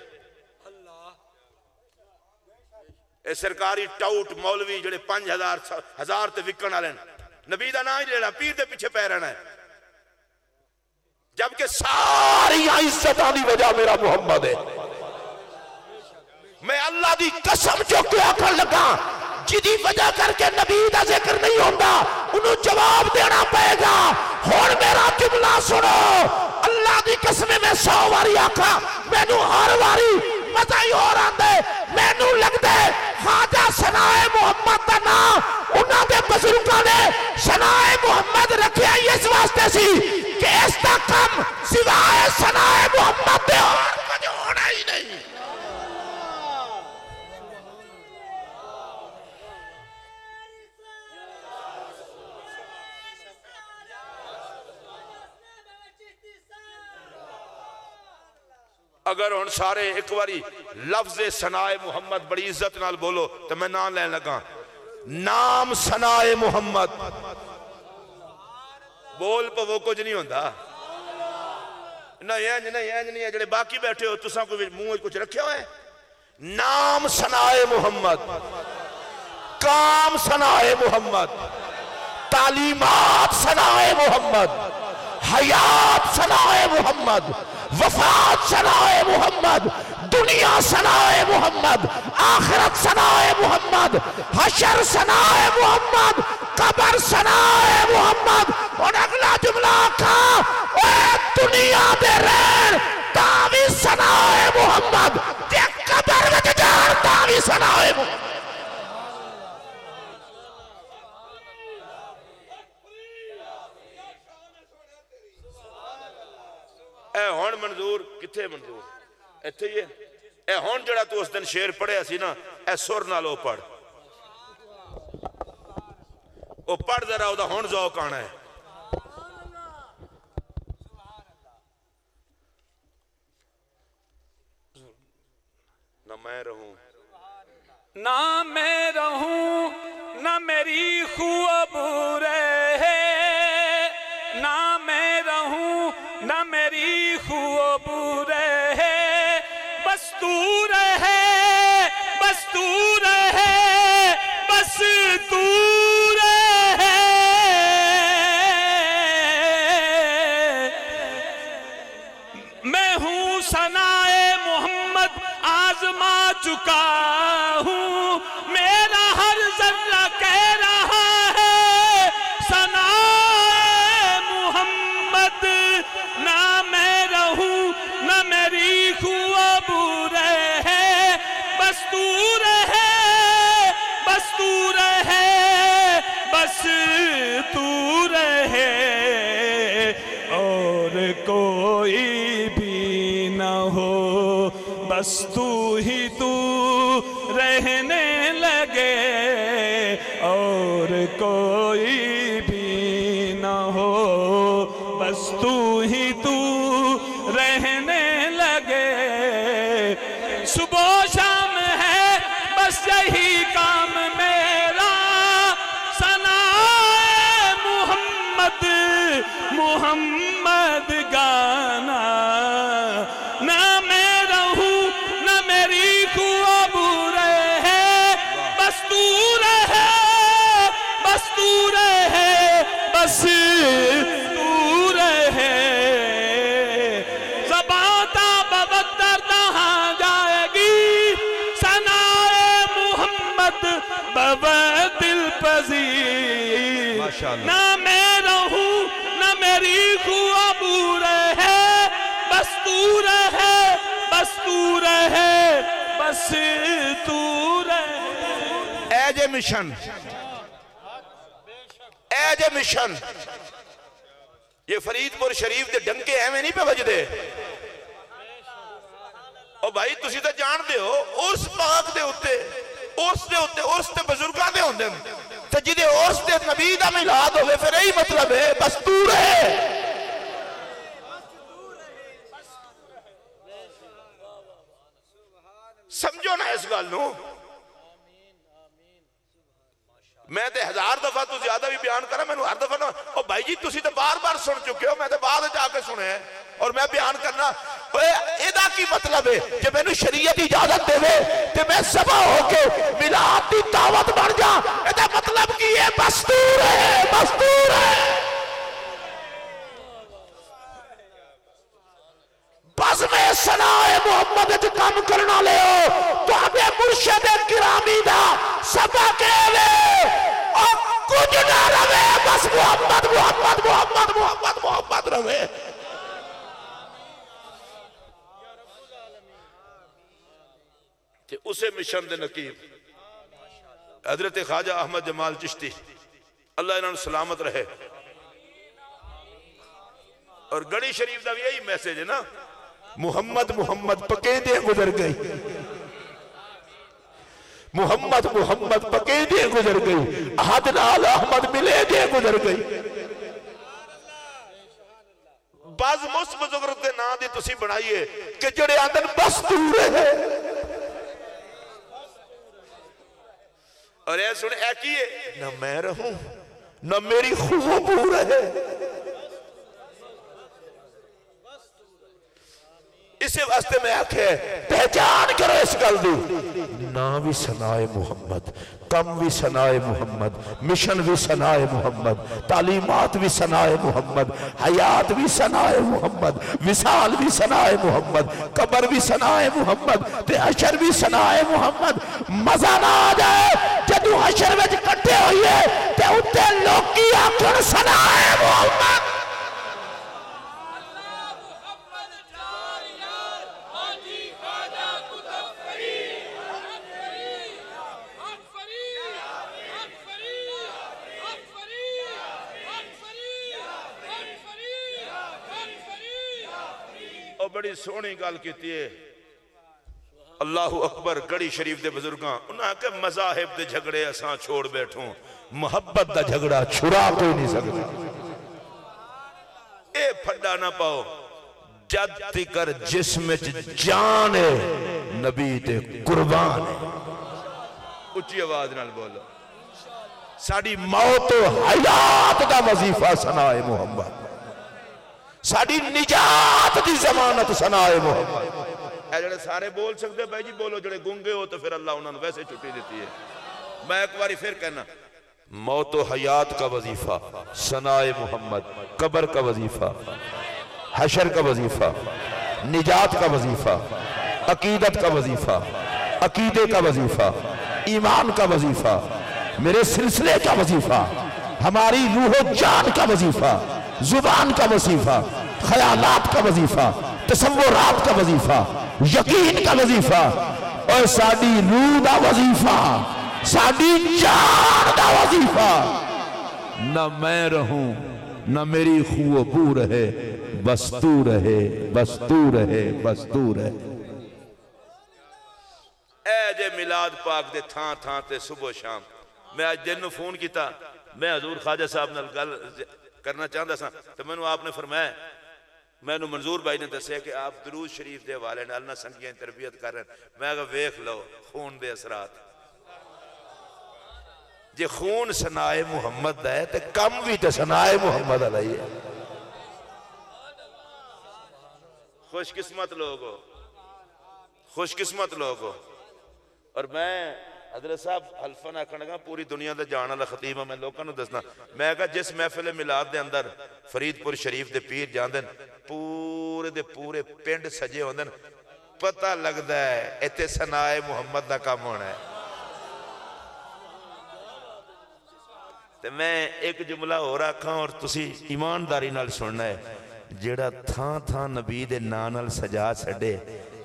اے سرکاری ٹاؤٹ مولوی جڑے 5,000 تے وکن والے نبی دا نام ہی لینا پیر دے پیچھے پہ رہنا ہے جبکہ ساری عزتاں دی وجہ میرا محمد ہے میں اللہ دی قسم جو کیا کر لگا جدی وجہ کر کے نبی دا ذکر نہیں ہوندہ انہوں جواب دینا پائے گا اور میرا جملہ سنو اللہ دی قسم میں 100 واری آکھا میں نو ہر واری مزہ ہی اور آندے میں نو لگ دے خواجہ ثناء محمد دا نام انہاں دے بزرگاں نے ثناء محمد رکھے اس واسطے سی کہ اس دا کم سوائے ثناء محمد دے اور کچھ ہونا ہی نہیں اگر ان سارے ایک باری لفظ ثناء محمد بڑی عزت نال بولو تو میں نام لین لگا نام ثناء محمد بول پہ وہ کچھ نہیں ہوندہ نہیں جڑے باقی بیٹھے ہو تساں کوئی منہ کچھ رکھے ہوئے نام ثناء محمد کام ثناء محمد تعلیمات ثناء محمد حیات ثناء محمد وفات ثناء محمد دنیا ثناء محمد آخرت ثناء محمد حشر ثناء محمد قبر ثناء محمد اور اگلا جملہ کھا اے دنیا دے رین تاوی ثناء محمد تے قبر وچ جان تاوی ثناء محمد اے ہون منظور کتھے منظور ایتھے ہی ہے اے ہون جڑا تو اس دن شیر پڑھے سی نا اے سر نالو پڑھ او پڑھ ذرا او دا ہون ذوق آنا ہے نہ میں رہوں نہ میں رہوں نہ میری خواب رہے نہ میں رہوں نہ میری خواب رہے بس تو رہے بس تو رہے بس تو رہے میں ہوں ثنائے محمد آزما چکا ہوں میرا ہر ذرہ کہہ رہا ہے ثنائے محمد نہ میں رہوں نہ میری خواب رہے بس تو رہے بس تو رہے بس تو رہے اور کوئی بھی نہ ہو بس تو ہی تو رہنے لگے اور کوئی بھی نہ ہو بس تو ہی تو رہنے لگے صبح و شام ہے بس یہی کام میرا ثنائے محمد محمد گانا نہ میں رہوں نہ میری خواب رہے بس تو رہے بس تو رہے بس تو رہے زباں تا بوقت کہاں جائے گی ثنائے محمد دل پذیر نہ میں رہوں نہ میری خواب رہے بس تو رہے بس تو رہے بس تو رہے ایج مشن ایج مشن یہ فرید پور شریف دے ڈنکے ایویں نہیں پہ بج دے او بھائی تسی تے جان دے ہو اس پاک دے ہوتے اس تے بزرگاں دے ہوندے تے جدے اس تے نبی دا میلاد ہوئے پھر یہی مطلب ہے بس تو رہے سمجھو نا اس گل نو میں تے 1000 دفعہ تو زیادہ بھی بیان کرا میں نے ہر دفعہ او بھائی جی تسی تے بار بار سن چکے ہو میں تے بعد جا کے سنے ہیں اور میں بیان کرنا ایدہ کی مطلب ہے کہ میں نے شریعت اجازت دے وے کہ میں سبا ہو کے ملاد دی دعوت بڑھ جا ایدہ مطلب کی یہ بستور ہے بستور ہے بس میں ثنائے محمد جو کام کرنا لے ہو تو ہمیں مرشد گرامی دا سبا کے لے اور کچھ نہ روے بس محمد محمد محمد محمد محمد روے کہ اسے مشن دے نقیب حضرت خواجہ احمد جمال چشتی اللہ انہوں نے سلامت رہے اور گڑی شریف دا بھی یہی میسیج ہے نا محمد محمد پکیدیں گزر گئی محمد محمد پکیدیں گزر گئی احد نال احمد ملے دیں گزر گئی بعض مس بزرگ دے نا دی تسی بنائیے کہ جڑے آندن بس دور ہے اور اے سن اے کیے نہ میں رہوں نہ میری خوب رہے اسے واسطے میں آکھے پہچان کرو اس گل دی نا بھی ثنائے محمد کم بھی ثنائے محمد مشن بھی ثنائے محمد تعلیمات بھی ثنائے محمد حیات بھی ثنائے محمد وصال بھی ثنائے محمد قبر بھی ثنائے محمد تے حشر بھی ثنائے محمد مزہ نہ آ جائے جدو حشر میں کٹے ہوئے تے اتے لوگ کی آکھن ثنائے محمد بڑی سونی گل کیتی ہے اللہ اکبر گڑی شریف دے بزرگاں انہاں کہ مذاہب دے جھگڑے اساں چھوڑ بیٹھوں محبت دا جھگڑا چھڑا کوئی نہیں سکتا اے پھڈا نہ پاؤ جد تکر جسم جان ہے نبی تے قربان ہے اچھی آواز نال بولو ساڑی موت و حیات دا وظیفہ ثنائے محمد ساڑی نجات دی ضمانت ثنائے محمد اے جڑے سارے بول سکتے بھائی جی بولو جڑے گنگے ہو تو پھر اللہ انہوں نے ویسے چھٹی دیتی ہے میں ایک باری پھر کہنا موت و حیات کا وظیفہ ثنائے محمد قبر کا وظیفہ حشر کا وظیفہ نجات کا وظیفہ عقیدت کا وظیفہ عقیدے کا وظیفہ ایمان کا وظیفہ میرے سلسلے کا وظیفہ ہماری روح و جان کا وظیفہ زبان کا وظیفہ خیالات کا وظیفہ تصورات کا وظیفہ یقین کا وظیفہ اور ساڑی روح دا وظیفہ ساڑی جان دا وظیفہ نہ میں رہوں نہ میری خو بو رہے بس تو رہے بس تو رہے بس تو رہے اے جے میلاد پاک دے تھان تھان تے صبح شام میں آج دن فون کیتا میں حضور خواجہ صاحب نے گل کرنا چاہتا سا تو میں نے آپ نے فرمایا میں نے منظور بھائی نے دسے کہ آپ درود شریف دے والے نال نہ سنگیاں تربیت کر رہے ہیں میں کہا ویکھ لو خون دے اثرات جے خون ثنائے محمد ہے تو کم بھی تو ثنائے محمد علیہ ہے خوش قسمت لوگ ہو خوش قسمت لوگ ہو اور میں حضرت صاحب حلفہ نہ کرنے گا پوری دنیا دے جانا لے خطیب میں لوگوں نے دسنا میں کہا جس محفل میلاد دے اندر فرید پور شریف دے پیر جاندن پورے دے پورے پنڈ سجے ہوندن پتہ لگتا ہے ایتے ثنائے محمد دا کام ہونا ہے تو میں ایک جملہ ہو رکھا اور تسی ایمانداری نال سننا ہے جیڑا تھان تھان نبی دے نانال سجا چھڑے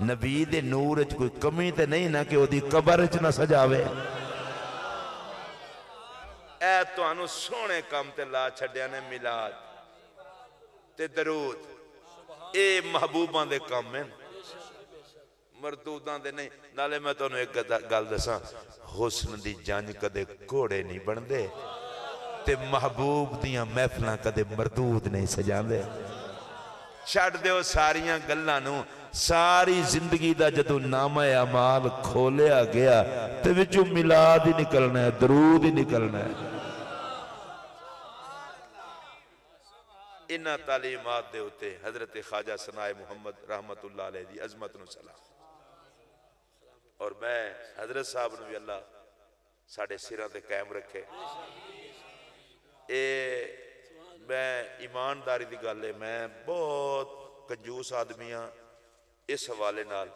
نبی دے نور اچ کوئی کمی تے نہیں نہ کہ وہ دی قبر اچ نہ سجاوے اے تو انو سونے کام تے لا چھڑیا نے میلاد تے درود اے محبوبان دے کام میں مردودان دے نہیں نالے میں تو انو ایک گل دساں حسن دی جانج کدے کوڑے نہیں بن دے تے محبوب دیاں محفلاں کدے مردود نہیں سجان دے چھڑ دیو ساریاں گلانوں ساری زندگی دا جدو نامہ اعمال کھولیا گیا تے وچوں میلاد ہی نکلنا ہے درود ہی نکلنا ہے انہاں تعلیمات دے ہوتے حضرت خواجہ ثنائے محمد رحمت اللہ علیہ دی عظمت نو سلام اور میں حضرت صاحب نے بھی اللہ ساڑھے سرہ دے قائم رکھے میں ایمانداری دی گالے میں بہت کنجوس آدمیاں اس حوالے نال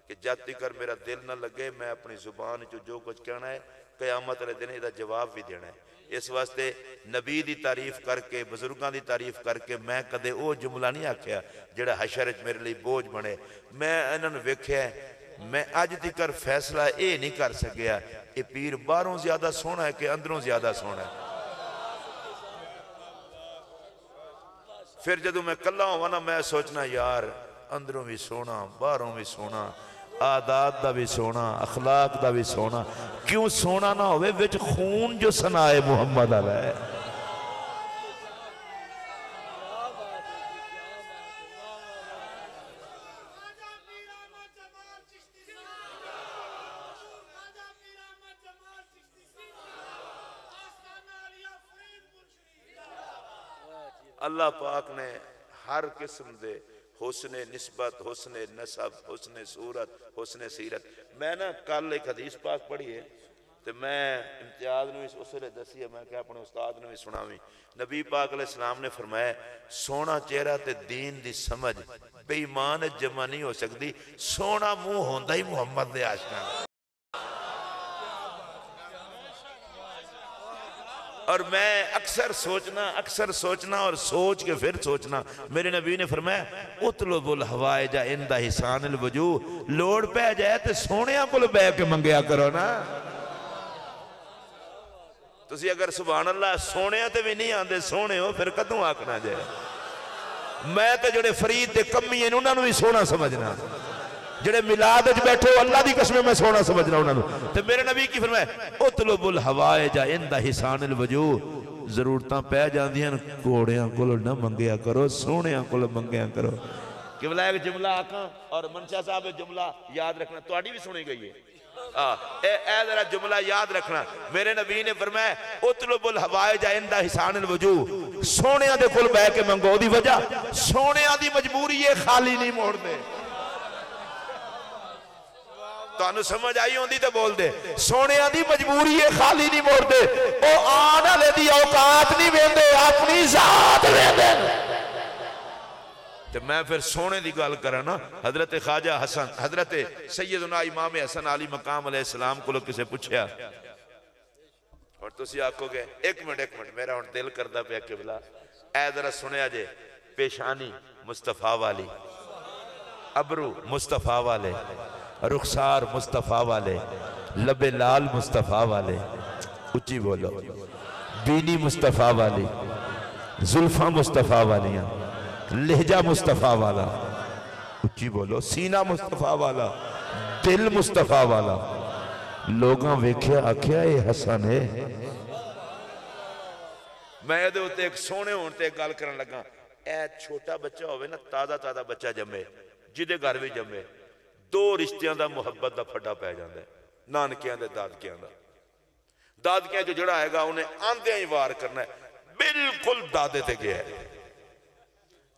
کہ جب تک میرا دل نہ لگے میں اپنی زبان جو کچھ کہنا ہے قیامت علیہ دن یہ جواب بھی دینا ہے اس واسطے نبی دی تعریف کر کے بزرگاں دی تعریف کر کے میں کدے او جملہ نہیں آکھیا جڑا حشر میرے لیے بوجھ بنے میں انہوں نے ویکھیا ہے میں آج تکر فیصلہ اے نہیں کر سکیا یہ پیر باہروں زیادہ سونا ہے کہ اندروں زیادہ سونا ہے پھر جدو میں کلہ ہوں نا میں سوچنا یار اندروں بھی سونا باہروں بھی سونا عادات دا بھی سونا اخلاق دا بھی سونا کیوں سونا نہ ہوئے وچ خون جو ثنائے محمد علیہ ہے اللہ پاک نے ہر قسم دے حسن نسبت حسن نسب حسن صورت حسن سیرت میں نا کل ایک حدیث پاک پڑھی ہے تو میں امتیاز نے اس لئے دسی ہے میں کہ اپنے استاد نے بھی سناویں نبی پاک علیہ السلام نے فرمایا سونا چہرہ تے دین دی سمجھ بے ایمان جمع نہیں ہو سکتی سونا منہ ہوندا ہی محمد دے عاشقاں اور میں اکثر سوچنا اور سوچ کے پھر سوچنا میرے نبی نے فرمایا اطلب الحوائج عند حسان الوجوہ لوڑ پہ جائے تو سونیاں کو بے کے منگیا کرو نا تسی اگر سبحان اللہ سونیاں تے بھی نہیں آندے سونے ہو پھر کدوں آکنا جائے میں تے جڑے فرید دے کمی ہیں انہاں نوں بھی سونا سمجھنا جڑے میلاد وچ بیٹھے اللہ دی قسم میں سونا سمجھنا انہاں نوں تے میرے نبی کی فرمایا اطلب الحوائج عند حسان الوجوہ ضرورتاں پہ جاندیاں کوڑیاں کول نہ منگیا کرو سونیاں کول منگیا کرو کہ بلا ایک جملہ آکھاں اور منشا صاحب جملہ یاد رکھنا تواڈی بھی سنی گئی ہے اے ذرا جملہ یاد رکھنا میرے نبی نے فرمایا اطلب الحوائج عند حسان الوجوہ سونیاں دے کول بیٹھ کے منگو دی وجہ سونیاں دی مجبوری یہ خالی نہیں موڑ دے تو انہوں سمجھ آئی ہوندی تے بول دے سونیاں دی مجبوری یہ خالی نہیں موڑ دے او آنا لے دی اوقات نہیں ویندے اپنی ذات ویندے تو میں پھر سونے دی گال کرا نا حضرت خواجہ حسن حضرت سیدنا امام حسن علی مقام علیہ السلام کو لوگ کسے پوچھیا اور تسی آکھو گے ایک منٹ میرا ہون دل کردہ پہ قبلہ اے ذرا سنیا جے پیشانی مصطفیٰ والی ابرو مصطفیٰ والے رخسار مصطفیٰ والے لب لال مصطفیٰ والے اچھی بولو بینی مصطفیٰ والی زلفاں مصطفیٰ والیاں لہجہ مصطفیٰ والا اچھی بولو سینہ مصطفیٰ والا دل مصطفیٰ والا لوگاں ویکھیا آکھیا اے حسن ہے میں دے ہوتے ایک سونے ہوتے ایک گال کرن لگا اے چھوٹا بچہ ہوئے نا تازہ بچہ جمے جدے گھر بھی جمے دو رشتیاں دا محبت دا پھڑا پہ جاندہ ہے نانکیاں دے دادکیاں دا دادکیاں جو جڑا ہے گا انہیں آندھیں ہی وار کرنا ہے بالکل دادے تے گیا ہے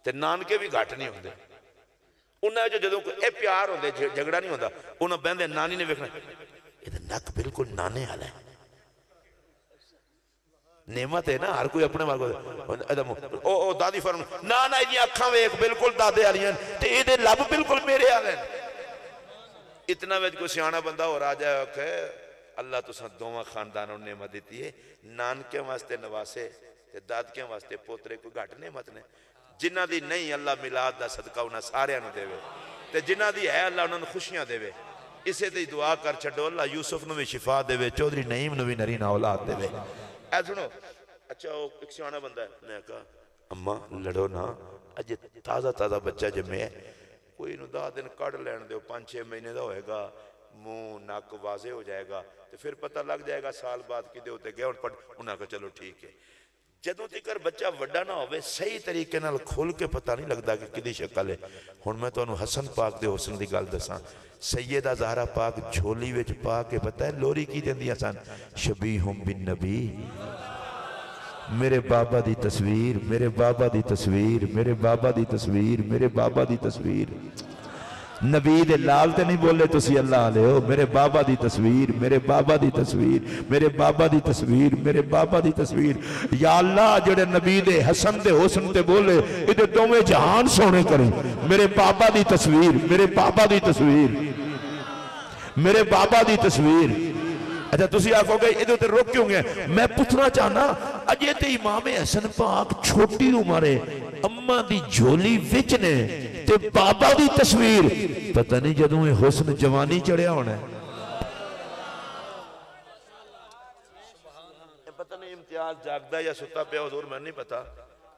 تے نانکے بھی گھٹ نہیں ہوندے انہیں جو جدوں کو اے پیار ہوندے جھگڑا نہیں ہوندہ انہیں بہندے نانی نے ویکھنا یہ تو نک بالکل نانے حال ہے نعمت ہے نا ہر کوئی اپنے مارکو او دادی فرم نانا اتنی اکھاں ویک بالکل دادے آلیاں تے یہ دے لب بالکل میرے آل ہیں اتنا ویج کو سیانہ بندہ اور آ جائے کہ اللہ تو سن دوما خاندانوں نے نعمت دیتی ہے نانکے واسطے نواسے تے دادکے واسطے پوترے کو گھٹ نعمت نے جنہ دی نہیں اللہ میلاد دا صدقہ انہاں سارے انہوں دے وے تے جنہ دی ہے اللہ انہوں خوشیاں دے وے اسے دی دعا کر چھڑو اللہ یوسف نو بھی شفا دے وے چودھری نعیم نو بھی نرین اولاد دے وے اے سنو اچھا ایک سیانہ بندہ ہے میں کہا اماں لڑو نا اجے تازہ بچہ جمعے ہے کوئی نو 10 دن کڑ لین دے 5-6 مہینے دا ہوئے گا منہ ناک واضح ہو جائے گا تو پھر پتہ لگ جائے گا سال بعد کی دے ہوتے گئے انہاں کا چلو ٹھیک ہے جدوں تکر بچہ وڈا نہ ہوئے صحیح طریقے نال کھول کے پتہ نہیں لگتا کہ کدی شکل ہے ہن میں تو انہوں حسن پاک دے حسن دی گل دساں سیدہ زہرا پاک جھولی وچ پاک کے پتہ ہے لوری کی دیندی آسان شبیہم بن نبی میرے بابا دی تصویر میرے بابا دی تصویر میرے بابا دی تصویر میرے بابا دی تصویر نبی دے لال تے نہیں بولے تسی اللہ علیہ ہو میرے بابا دی تصویر میرے بابا دی تصویر میرے بابا دی تصویر میرے بابا دی تصویر یا اللہ جڑے نبی دے حسن دے حسن تے بولے ادھے دومیں جہان سونے کریں میرے بابا دی تصویر میرے بابا دی تصویر میرے بابا دی تصویر اچھا تسی آکھو گے ادھے تے روک کیوں گے میں پوچھنا چاہنا اجے تے امام حسن پاک چھوٹی عمرے اماں دی جھولی وچ نے تے بابا دی تصویر پتہ نہیں جدوں یہ حسن جوانی چڑھیا ہونا ہے پتہ نہیں امتیاز جاگدہ یا ستا پہ حضور میں نہیں پتا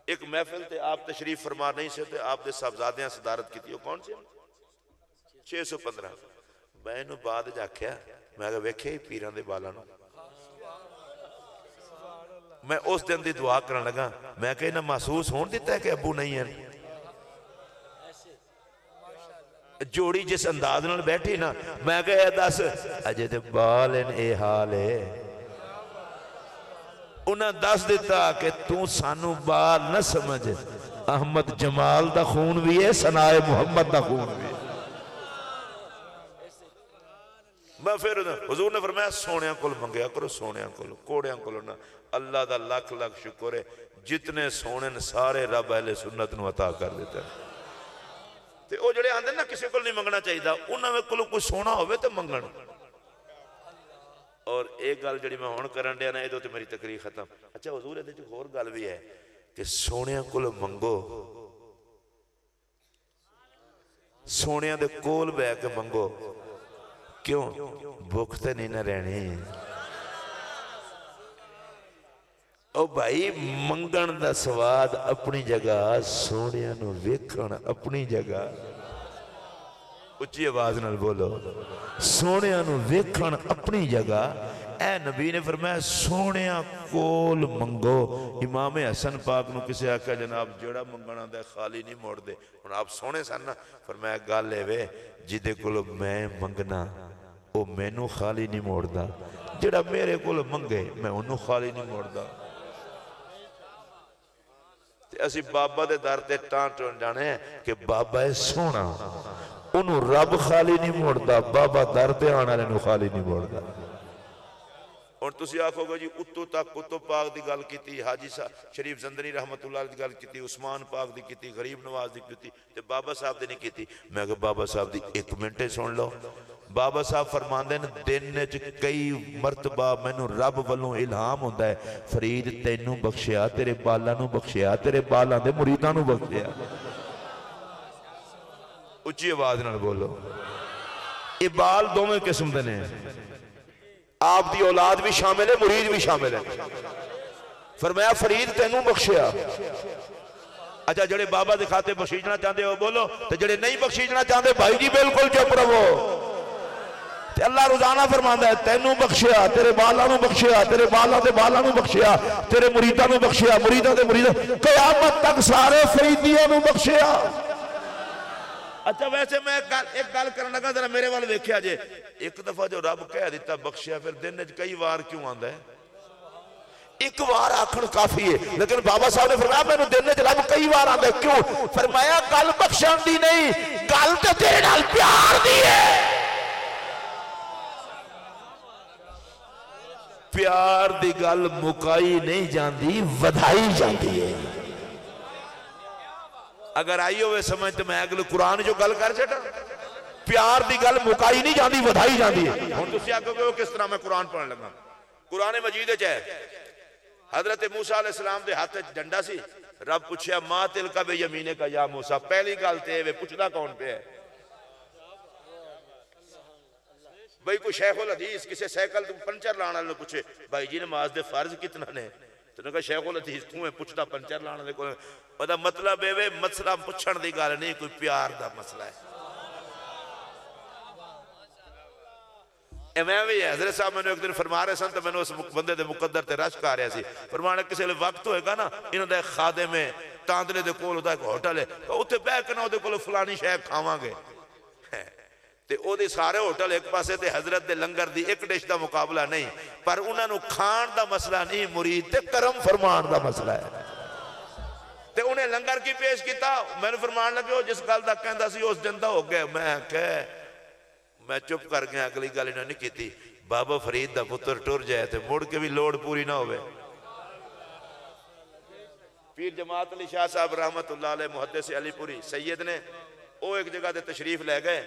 ایک محفل تے آپ تشریف فرما نہیں سے تے آپ دے صاحبزادیاں صدارت کی تھی وہ کون سی 615 میں انہوں بعد جاکھیا میں کہا ویکھے ہی پیران دے بالانوں میں اس دن دی دعا کرنے لگا میں کہا انہاں محسوس ہون دیتا ہے کہ ابو نہیں ہے جوڑی جس انداز نال بیٹھی نا میں کہا دس اجے تے بال ان اے حال ہے انہاں دس دیتا کہ تو سانو بال نہ سمجھ احمد جمال دا خون بھی ہے ثنائے محمد دا خون بھی ہے میں پھر حضور نے فرمایا سونیاں کول منگیا کرو سونیاں کول کوڑیاں کول نہ اللہ دا لاکھ لاکھ شکر ہے جتنے سونے سارے رب اہل سنت نو عطا کر دیتا ہے تے او جڑے آندے نا کسی کول نہیں منگنا چاہیے دا انہاں میں کول کوئی سونا ہوئے تے منگن اور ایک گل جڑی میں ہون کرن دیا نا ادھو تے میری تقریر ختم اچھا حضور ادھے جو اور گل بھی ہے کہ سونیاں کول منگو سونیاں دے کول بے کے منگو کیوں بھوکتے نہیں نہ رہنے او بھائی منگن دا سواد اپنی جگہ، سونیاں نو ویکھن اپنی جگہ، اچھی آواز نال بولو، سونیاں نو ویکھن اپنی جگہ۔ اے نبی نے فرمایا سونیاں کول منگو۔ امام حسن پاک نو کسے آکھا جناب جڑا منگنا دے خالی نہیں موڑ دے، اور آپ سونے سن نا، فرمایا گل ہے وے جدے کول میں منگنا او میں نو خالی نہیں موڑ دا، جڑا میرے کول منگے میں انہوں خالی نہیں موڑ دا۔ اسی بابا دے در تے ٹان جانے ہیں کہ بابا ہے سونا، انہوں رب خالی نہیں موڑ دا، بابا در تے آنا لینو خالی نہیں موڑ دا۔ اور تسی آکھو گا جی اتو تک کتب پاک دی گل کیتی، حاجی شریف زندنی رحمت اللہ دی گل کیتی، عثمان پاک دی کیتی، غریب نواز دی کیتی، تے بابا صاحب دی نہیں کیتی۔ میں کہ بابا صاحب دی ایک منٹے سن لو۔ بابا صاحب فرماندے نے دن چ کئی مرتبہ مینوں رب والوں الہام ہوندا ہے، فرید تینوں بخشیا، تیرے بالا نو بخشیا، تیرے بالا دے مریداں نو بخشیا۔ اچھی آواز نال بولو۔ یہ بال دوویں قسم دے نے، آپ دی اولاد بھی شامل ہے، مرید بھی شامل ہے۔ فرمایا فرید تینوں بخشیا۔ اچھا جڑے بابا دکھاتے بخشیجنا چاہتے ہو بولو، تو جڑے نہیں بخشیجنا چاہتے بھائی جی بالکل چپ رہو۔ اللہ روزانہ فرماندا ہے تینوں بخشیا، تیرے بالا نو بخشیا، تیرے بالا دے بالا نو بخشیا، تیرے مریداں نو بخشیا، مریداں دے مریداں، قیامت تک سارے فریدیاں نو بخشیا۔ اچھا ویسے میں ایک گل کرنے لگا ذرا میرے والے دیکھیا جے، ایک دفعہ جو رب کہہ دیتا بخشیا پھر دن وچ کئی وار کیوں آندا ہے؟ ایک وار آکھن کافی ہے، لیکن بابا صاحب نے فرمایا میں نے دن وچ رب کئی وار آندا ہے، کیوں؟ فرمایا گل بخشن دی نہیں، گل تے تیرے نال پیار دی ہے۔ پیار دی گل مکائی نہیں جاندی، ودھائی جاندی ہے۔ اگر آئی ہوئے سمجھ تو میں اگلے قرآن جو گل کر چھٹا، پیار دی گل مکائی نہیں جاندی، ودھائی جاندی ہے۔ ہن تسی آکھو گے کس طرح میں قرآن پڑھنے لگا؟ قرآن مجید وچ ہے حضرت موسیٰ علیہ السلام دے ہاتھ ڈنڈا سی، رب پوچھیا ما تلک بیمینے کا یا موسیٰ، پہلی گل تے وے پوچھدا کون پہ ہے؟ بھئی کوئی شیخ الحدیث کسے سائیکل پنچر لانا لے پوچھے بھائی جی نماز دے فرض کتنا نے؟ تو نے کہا شیخ الحدیث تو ہے پوچھتا پنچر لانا لے کوئی پتہ مطلب ہے مسئلہ پوچھن دی گل نہیں، کوئی پیار دا مسئلہ ہے۔ میں بھی حضرت صاحب میں نے ایک دن فرما رہے سن تو میں نے اس بندے دے مقدر تے رشک آ رہا سی، فرمانے کسی لئے وقت ہوئے گا نا انہوں دے خادے میں تاندلے دے کول ہوتا ہے ایک ہوٹل ہے، تو اتھے بے کنا ہو دے کول فلانی شیخ کھاواں گے، تے او دے سارے ہوٹل ایک پاسے تے حضرت دے لنگر دی ایک ڈش دا مقابلہ نہیں، پر انہوں نے کھان دا مسئلہ نہیں، مرید تے کرم فرمان دا مسئلہ ہے۔ تے انہیں لنگر کی پیش کیتا، میں نے فرمان لگے ہو جس گل دا کہندہ سی اس جندہ ہو گئے، میں چپ کر گیا، اگلی گل انہوں نے کیتی، بابا فرید دا پتر ٹور جائے تے مڑ کے بھی لوڑ پوری نہ ہوئے۔ پیر جماعت علی شاہ صاحب رحمت اللہ علیہ محدث علی پوری سید نے او ایک جگہ دے تشریف لے گئے،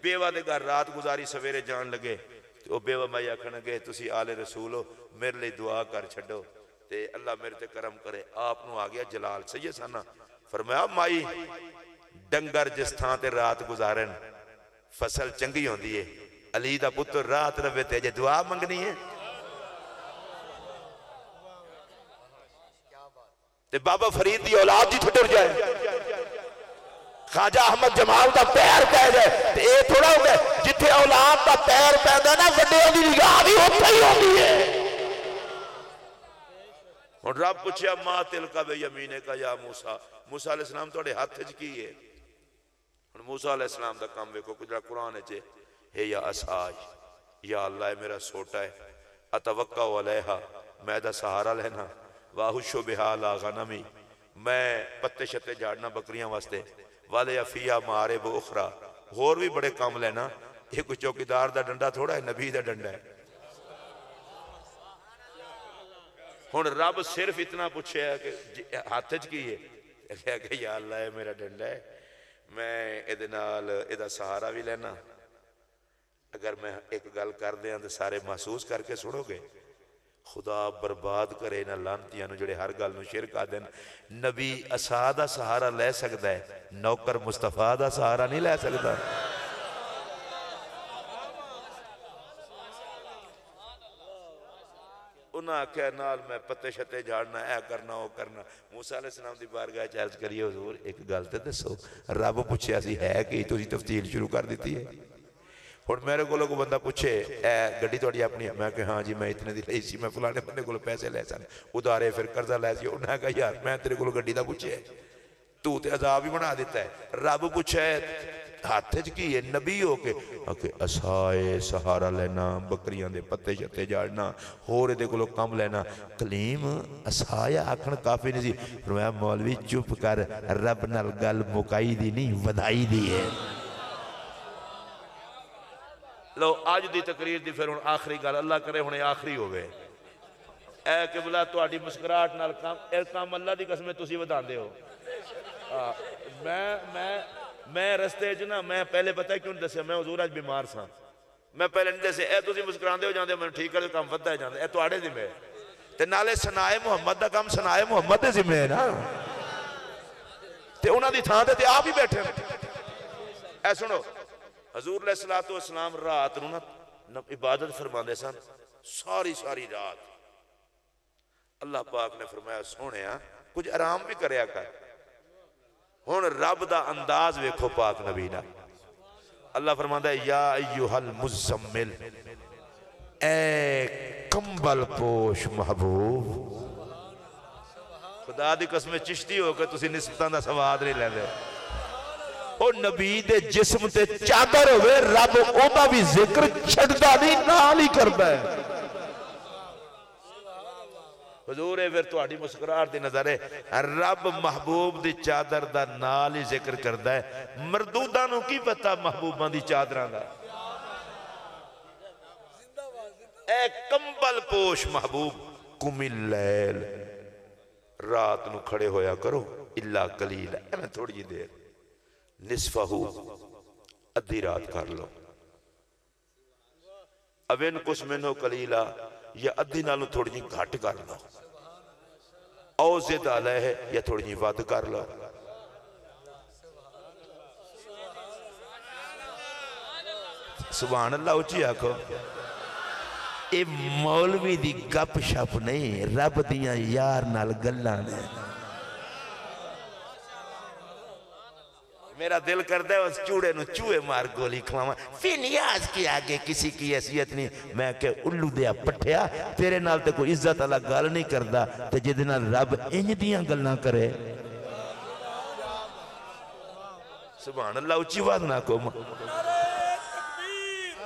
بیوہ دے گھر رات گزاری سویرے جان لگے، تو بیوہ مائی آکھنے گئے تسی آل رسول ہو میرے لئے دعا کر چھڑو تے اللہ میرے تے کرم کرے۔ آپ نو آگیا جلال سید سانا، فرمایا مائی ڈنگر جس تھان تے رات گزارن فصل چنگی ہوں دیئے، علی دا پتر رات روے تے جے دعا منگنی ہے۔ تے بابا فرید دی اولاد جی ٹھٹر جائے، خواجہ احمد جمال دا پیر پہ جائے، تے اے تھوڑا ہو گئے جتھے اولاد دا پیر پہ دے نا وڈے دی نگاہ بھی ہوتا ہی ہوتی ہے۔ اور رب پوچھیا ما تلک بیمینے کا یا موسیٰ، موسیٰ علیہ السلام توڑے ہاتھ ہج کی ہے۔ اور موسیٰ علیہ السلام دا کام ویکو کجرا قرآن ہے ہے یا اساج، یا اللہ میرا سوٹا ہے، اتوقع علیہا میں دا سہارا لینا، واہشو بہا لا غنمی میں پتے شتے جاڑنا بکریاں واسطے، والے افیہ مارے بو اخرى، اور بھی بڑے کام لینا، یہ کوئی چوکیدار دا ڈنڈا تھوڑا ہے، نبی دا ڈنڈا ہے۔ ہن رب صرف اتنا پوچھے ہے کہ ہاتھ کی ہے، کہا کہ یا اللہ میرا ڈنڈا ہے، میں ادنال ادھا سہارا بھی لینا، اگر میں ایک گل کر دیا تو سارے محسوس کر کے سنو گے، خدا برباد کرے نہ لانتیاں نو جڑے ہر گل نو شرک آ دین۔ نبی عصا دا سہارا لے سکتا ہے، نوکر مصطفیٰ دا سہارا نہیں لے سکتا۔ انہاں آکھیا نال میں پتے شتے جھاڑنا اے کرنا وہ کرنا موسیٰ علیہ السلام دی بارگاہ چ عرض کریے حضور ایک گل تے دسو رب پوچھیا سی ہے کہ تسی تفصیل شروع کر دیتی ہے ہن میرے کولوں کوئی بندہ پوچھے اے گڈی تہاڈی اپنی ہے میں کہ ہاں جی میں اتنے دی لئی سی میں فلانے بندے کولوں پیسے لے سن ادارے پھر قرضہ لے سی انہاں کہا یار میں تیرے کولوں گڈی دا پوچھے تو تے عذاب ہی بنا دیتا ہے رب پوچھے ہاتھ چ کی ہے نبی ہو کے عصائے سہارا لینا بکریاں دے پتے شتے جاڑنا ہور دے کولوں کم لینا کلیم عصایا آکھن کافی نہیں سی فرمایا مولوی چپ کر رب نال گل مکائی دی نہیں ودائی دی ہے لو آج دی تقریر دی پھر ہن آخری گل اللہ کرے ہن آخری ہوئے اے قبلہ تہاڈی مسکراہٹ نال کام اللہ دی قسم تسی وداندے ہو میں رستے چ نا میں پہلے پتہ کیوں نہیں دسیا میں حضور اج بیمار سا میں پہلے نہیں دسیا اے تسی مسکراندے ہو جاندے ہو مینوں ٹھیک کر کام وددا ہے جاندے اے تہاڈے ذمہ ہے تے نالے ثنائے محمد دا کام ثنائے محمد دے ذمہ ہے نا تے انہاں دی تھاں تے آپ ہی بیٹھے اے سنو حضور علیہ السلام رات نو نا عبادت فرماندے سن ساری رات اللہ پاک نے فرمایا سونیا کچھ آرام بھی کریا کر ہن رب دا انداز ویکھو پاک نبی نا اللہ فرماندا ہے یا ایھا المزمل اے کمبل پوش محبوب خدا دی قسم چشتی ہو کہ تسی نسبتاں دا سواد نہیں لیندے او نبی دے جسم تے چادر ہوئے رب او دا بھی ذکر چھڑدا نہیں نال ہی کردا ہے حضور ہے پھر تہاڈی مسکراہٹ دی نظر ہے رب محبوب دی چادر دا نال ہی ذکر کردا ہے مردوداں نو کی پتہ محبوباں دی چادراں دا اے کمبل پوش محبوب قم اللیل رات نو کھڑے ہویا کرو الا قلیل میں تھوڑی جی دیر نصفہ ادھی رات کر لو اوین کس منو قلیلہ یا ادھی نالو تھوڑی جی گھٹ کر لو او زد علیہ یا تھوڑی جی ود کر لو سبحان اللہ اچھی آکھو اے مولوی دی گپ شپ نہیں رب دیاں یار نال گلاں نے میرا دل کرتا ہے اس چوڑے نو چوہے مار گولی کھواما فی نیاز کے آگے کسی کی حیثیت نہیں میں کہ الو دیا پٹھیا تیرے نال تے کوئی عزت اللہ گال نہیں کردا تے جدے نال رب انج دیاں گلاں کرے سبحان اللہ اچھی بات نہ کو نعرہ تکبیر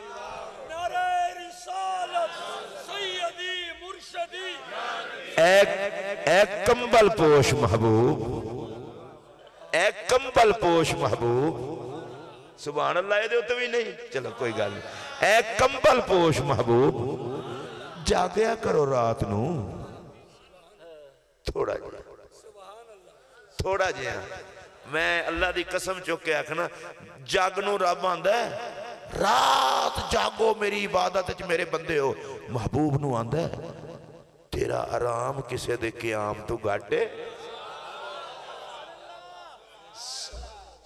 نعرہ رسالت سیدی مرشدی اے کمبل پوش محبوب اے کمبل پوش محبوب سبحان اللہ یہ دے بھی نہیں چلو کوئی گل نہیں اے کمبل پوش محبوب جاگیا کرو رات نو تھوڑا جی میں اللہ دی قسم چکے آکھنا جاگنو رب آندہ ہے رات جاگو میری عبادت میرے بندے ہو محبوب نو آندہ ہے تیرا آرام کسے دے قیام تو گاٹے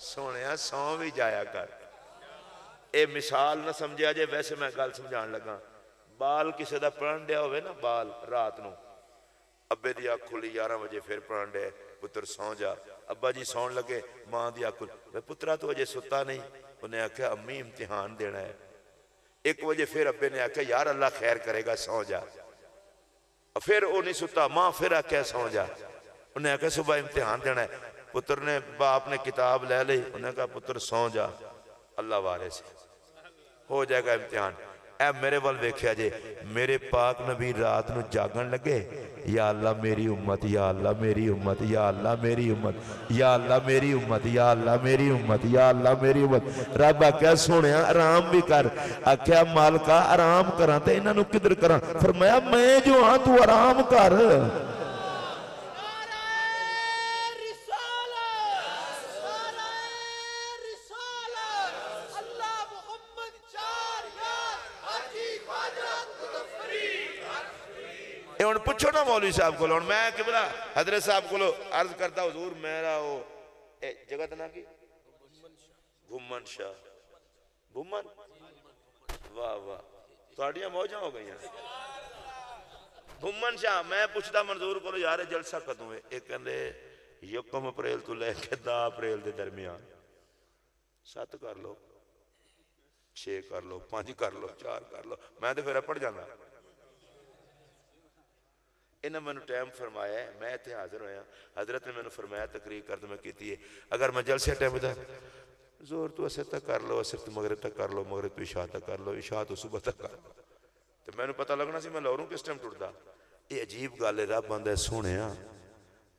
سونیا سو بھی جایا کر اے مثال نہ سمجھا جائے ویسے میں گل سمجھان لگا بال کسے دا پران دیا ہوئے نا بال رات نو ابے دیا کھلی 11 بجے پھر پران دیا پتر سون جا ابا جی سون لگے ماں دیا کھل میں پترہ تو وجہ ستا نہیں انہیں آکھا امی امتحان دینا ہے 1 بجے پھر ابے نے آکھا یار اللہ خیر کرے گا سون جا پھر وہ نہیں ستا ماں پھر آکھا سون جا انہیں آکھا صبح امتحان دینا ہے پتر نے باپ نے کتاب لے لی انہیں کہا پتر سون جا اللہ وارے سے ہو جائے گا امتحان اے میرے وال دیکھیا جے میرے پاک نبی رات نو جاگن لگے یا اللہ میری امت یا اللہ میری امت یا اللہ میری امت یا اللہ میری امت یا اللہ میری امت یا اللہ میری امت رب آکھیا سونے آرام بھی کر آکھیا مالکا آرام کراں تے انہاں نو کدھر کراں فرمایا میں جو ہاں تو آرام کر ہن پوچھو نا مولوی صاحب کو میں قبلہ حضرت صاحب کو عرض کرتا حضور میرا وہ جگہ تنا کی بھومن شاہ بھومن واہ واہ تھوڑیاں موجاں ہو گئی ہیں گھومن شاہ میں پوچھتا منظور کو یار جلسہ کدوں ہے؟ ایک کہندے 1 اپریل تو لے کے 10 اپریل دے درمیان 7 کر لو 6 کر لو 5 کر لو 4 کر لو میں تو پھر پڑ جانا انہوں نے میں ٹائم فرمایا ہے میں اتنے حاضر ہویا حضرت نے میں نے فرمایا تقریر کر تو میں کیتی ہے اگر میں جلسے ٹائم ہوتا زور تو اسے تک کر لو اسے تو مغرب تک کر لو مغرب تو عشاء تک کر لو عشاء تو صبح تک کر لو تو میں نے پتہ لگنا سی میں لوروں کس ٹائم ٹوٹدا یہ عجیب گل ہے رب آندا ہے سونے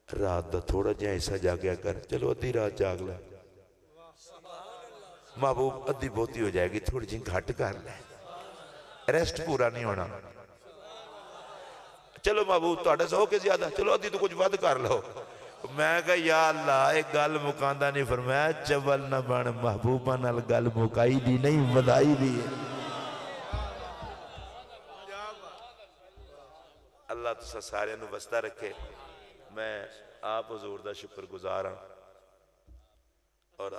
رات دا تھوڑا جہا حصہ جاگیا کر چلو ادھی رات جاگ لے محبوب ادھی بہتی ہو جائے گی تھوڑی جی گھٹ کر لے ریسٹ پورا نہیں ہونا چلو محبوب تہاڈے سو کے زیادہ چلو ادھی تو کچھ ود کر لو میں کہا یا اللہ ایک گل مکاندہ نہیں فرمایا چول نہ بن محبوبہ نال گل مکائی دی نہیں ودائی دی اللہ تو سارے نو وسطہ رکھے میں آپ حضور دا شکر گزار ہوں اور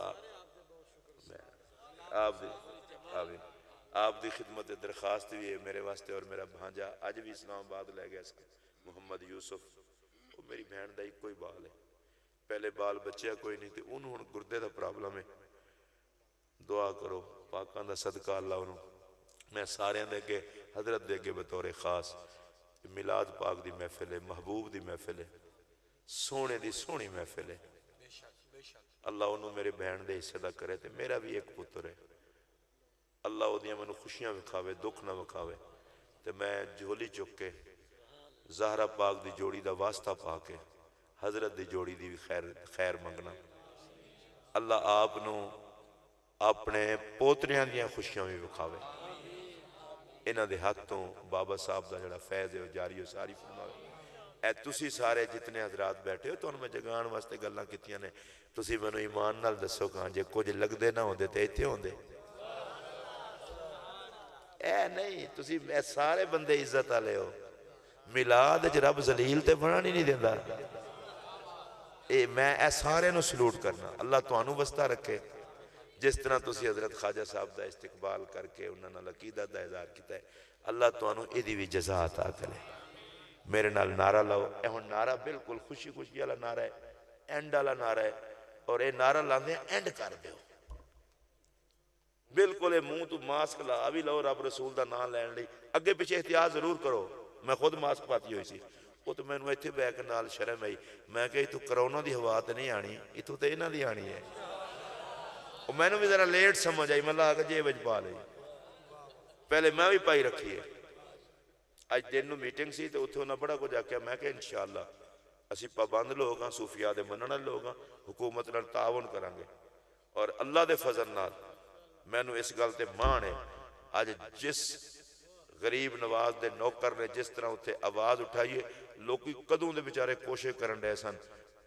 آپ دی خدمت درخواست بھی ہے میرے واسطے اور میرا بھانجا آج بھی اسلام آباد لے گیا محمد یوسف وہ میری بہن دا ہی کوئی بال ہے پہلے بال بچے کوئی نہیں تھے انہوں نے گردے دا پرابلم ہے دعا کرو پاکان دا صدقہ اللہ انہوں میں سارے دے کے حضرت دے کے بطور خاص میلاد پاک دی محفل ہے محبوب دی محفل ہے سونے دی سونی محفل ہے اللہ انہوں میرے بہن دے حصے دا کرے تے میرا بھی ایک پتر ہے اللہ وہ دیاں میں خوشیاں وکھاوے دکھ نہ وکھاوے تے میں جھولی چک کے زہرہ پاک دی جوڑی دا واسطہ پا کے حضرت دی جوڑی دی خیر منگنا اللہ آپ نو اپنے پوتریاں دیاں خوشیاں بھی وکھاوے انہاں دے ہاتھ تو بابا صاحب دا جڑا فیض ہے وہ جاری و ساری فرماوے اے تسی سارے جتنے حضرات بیٹھے ہو تو ان میں جگان واسطے گلاں کیتیاں نے تسی میں نو ایمان نال دسو کہاں جے کچھ لگ دے نہ ہوندے تے ایتھے ہوندے اے نہیں تسی اے سارے بندے عزت آلے ہو میلاد اج رب ذلیل تے بنا نہیں دیندا اے میں اے سارے نو سلوٹ کرنا اللہ توانو واسطہ رکھے جس طرح تسی حضرت خواجہ صاحب دا استقبال کر کے انہاں نال عقیدت دا اظہار کیتا ہے اللہ توانو ایدی بھی جزا عطا کرے میرے نال نعرہ لاؤ اے ہن نعرہ بالکل خوشی خوشی والا نعرہ ہے اینڈ والا نعرہ ہے اور اے نعرہ لاندے اینڈ کر دیو بالکل اے منہ تو ماسک لا بھی لو رب رسول دا نام لین لئی اگے پیچھے احتیاط ضرور کرو میں خود ماسک پاتی ہوئی سی وہ تو میں نے ایتھے بیٹھ کے نال شرم آئی میں کہ تو کرونا دی ہوا تے نہیں آنی ایتھوں تے انہاں دی آنی ہے اور میں نے بھی ذرا لیٹ سمجھ آئی میں لا کے جیب وچ پا لئی پہلے میں بھی پائی رکھی ہے آج دن نو میٹنگ سی تے اوتھے انہاں بڑا کچھ آکھیا میں کہ انشاءاللہ اسی پابند لوگ ہاں صوفیاء دے منن والے لوگ ہاں حکومت نال تعاون کریں گے اور اللہ دے فضل نال میں نو اس گل تے مان ہے آج جس غریب نواز دے نوکر نے جس طرح اتھے آواز اٹھائیے لوگی قدوں دے بچارے کوشش کرن رہے سن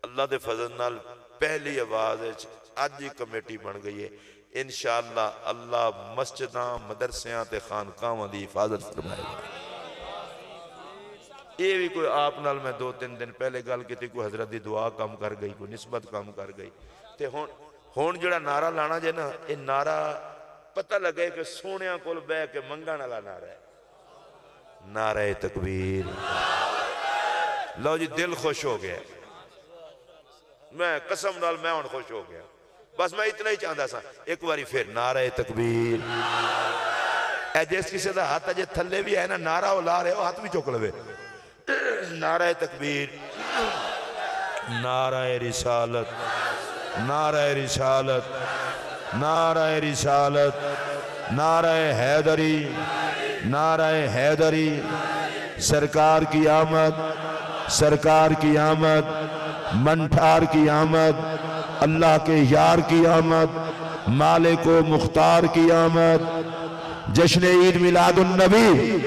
اللہ دے فضل نال پہلی آواز آج ہی کمیٹی بن گئی ہے انشاءاللہ اللہ مسجداں مدرسیاں تے خانقاہاں دی حفاظت فرمائے گا یہ بھی کوئی آپ نال میں 2-3 دن پہلے گل کی تھی کوئی حضرت دی دعا کام کر گئی کوئی نسبت کام کر گئی تے ہون جڑا نعرہ لانا جے نا یہ نعرہ پتہ لگے کہ سونیاں کول بے کے منگان والا نعرہ ہے نعرہ تکبیر لو جی دل خوش ہو گیا میں قسم نال میں ہون خوش ہو گیا بس میں اتنا ہی چاہتا سا ایک باری پھر نعرہ تکبیر اے جس کسی دا ہاتھ جے تھلے بھی ہے نا نعرہ ہو لا رہے ہو ہاتھ بھی چوک لوے نعرہ تکبیر نعرہ رسالت نعرہ رسالت نعرہ رسالت نعرہ حیدری نعرہ حیدری سرکار کی آمد سرکار کی آمد منٹھار کی آمد اللہ کے یار کی آمد مالک و مختار کی آمد جشن عید میلاد النبی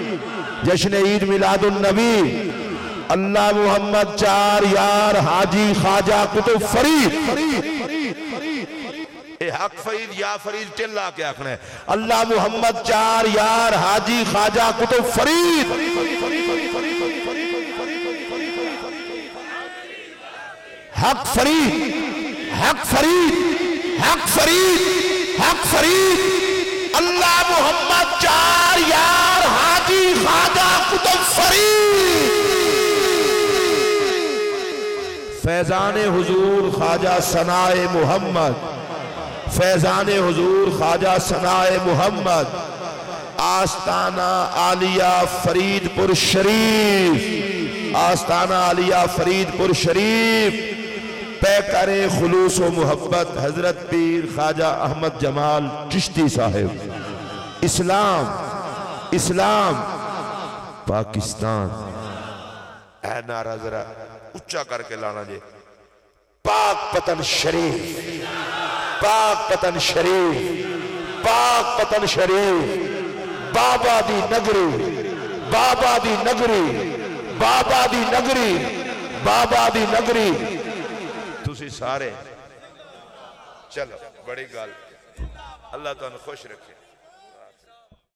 جشن عید میلاد النبی اللہ محمد چار یار حاجی خواجہ قطب فرید اے حق فرید یا فرید ٹلا کے آکھنے اللہ محمد چار یار حاجی خواجہ قطب فرید حق فرید حق فرید حق فرید حق فرید اللہ محمد چار یار حاجی خواجہ قطب فرید فیضان حضور خواجہ ثنائے محمد، فیضان حضور خواجہ ثنائے محمد، آستانہ عالیہ فرید پور شریف، آستانہ عالیہ فرید پور شریف، پیکر خلوص و محبت حضرت پیر خواجہ احمد جمال چشتی صاحب۔ اسلام، اسلام، پاکستان۔ اے نعرہ ذرا اچھا کر کے لانا جے، پاک پتن شریف، پاک پتن شریف، پاک پتن شریف، بابا دی نگری، بابا دی نگری، بابا دی نگری، بابا دی نگری۔ تسی سارے چلو بڑی گل، اللہ تعالیٰ خوش رکھے۔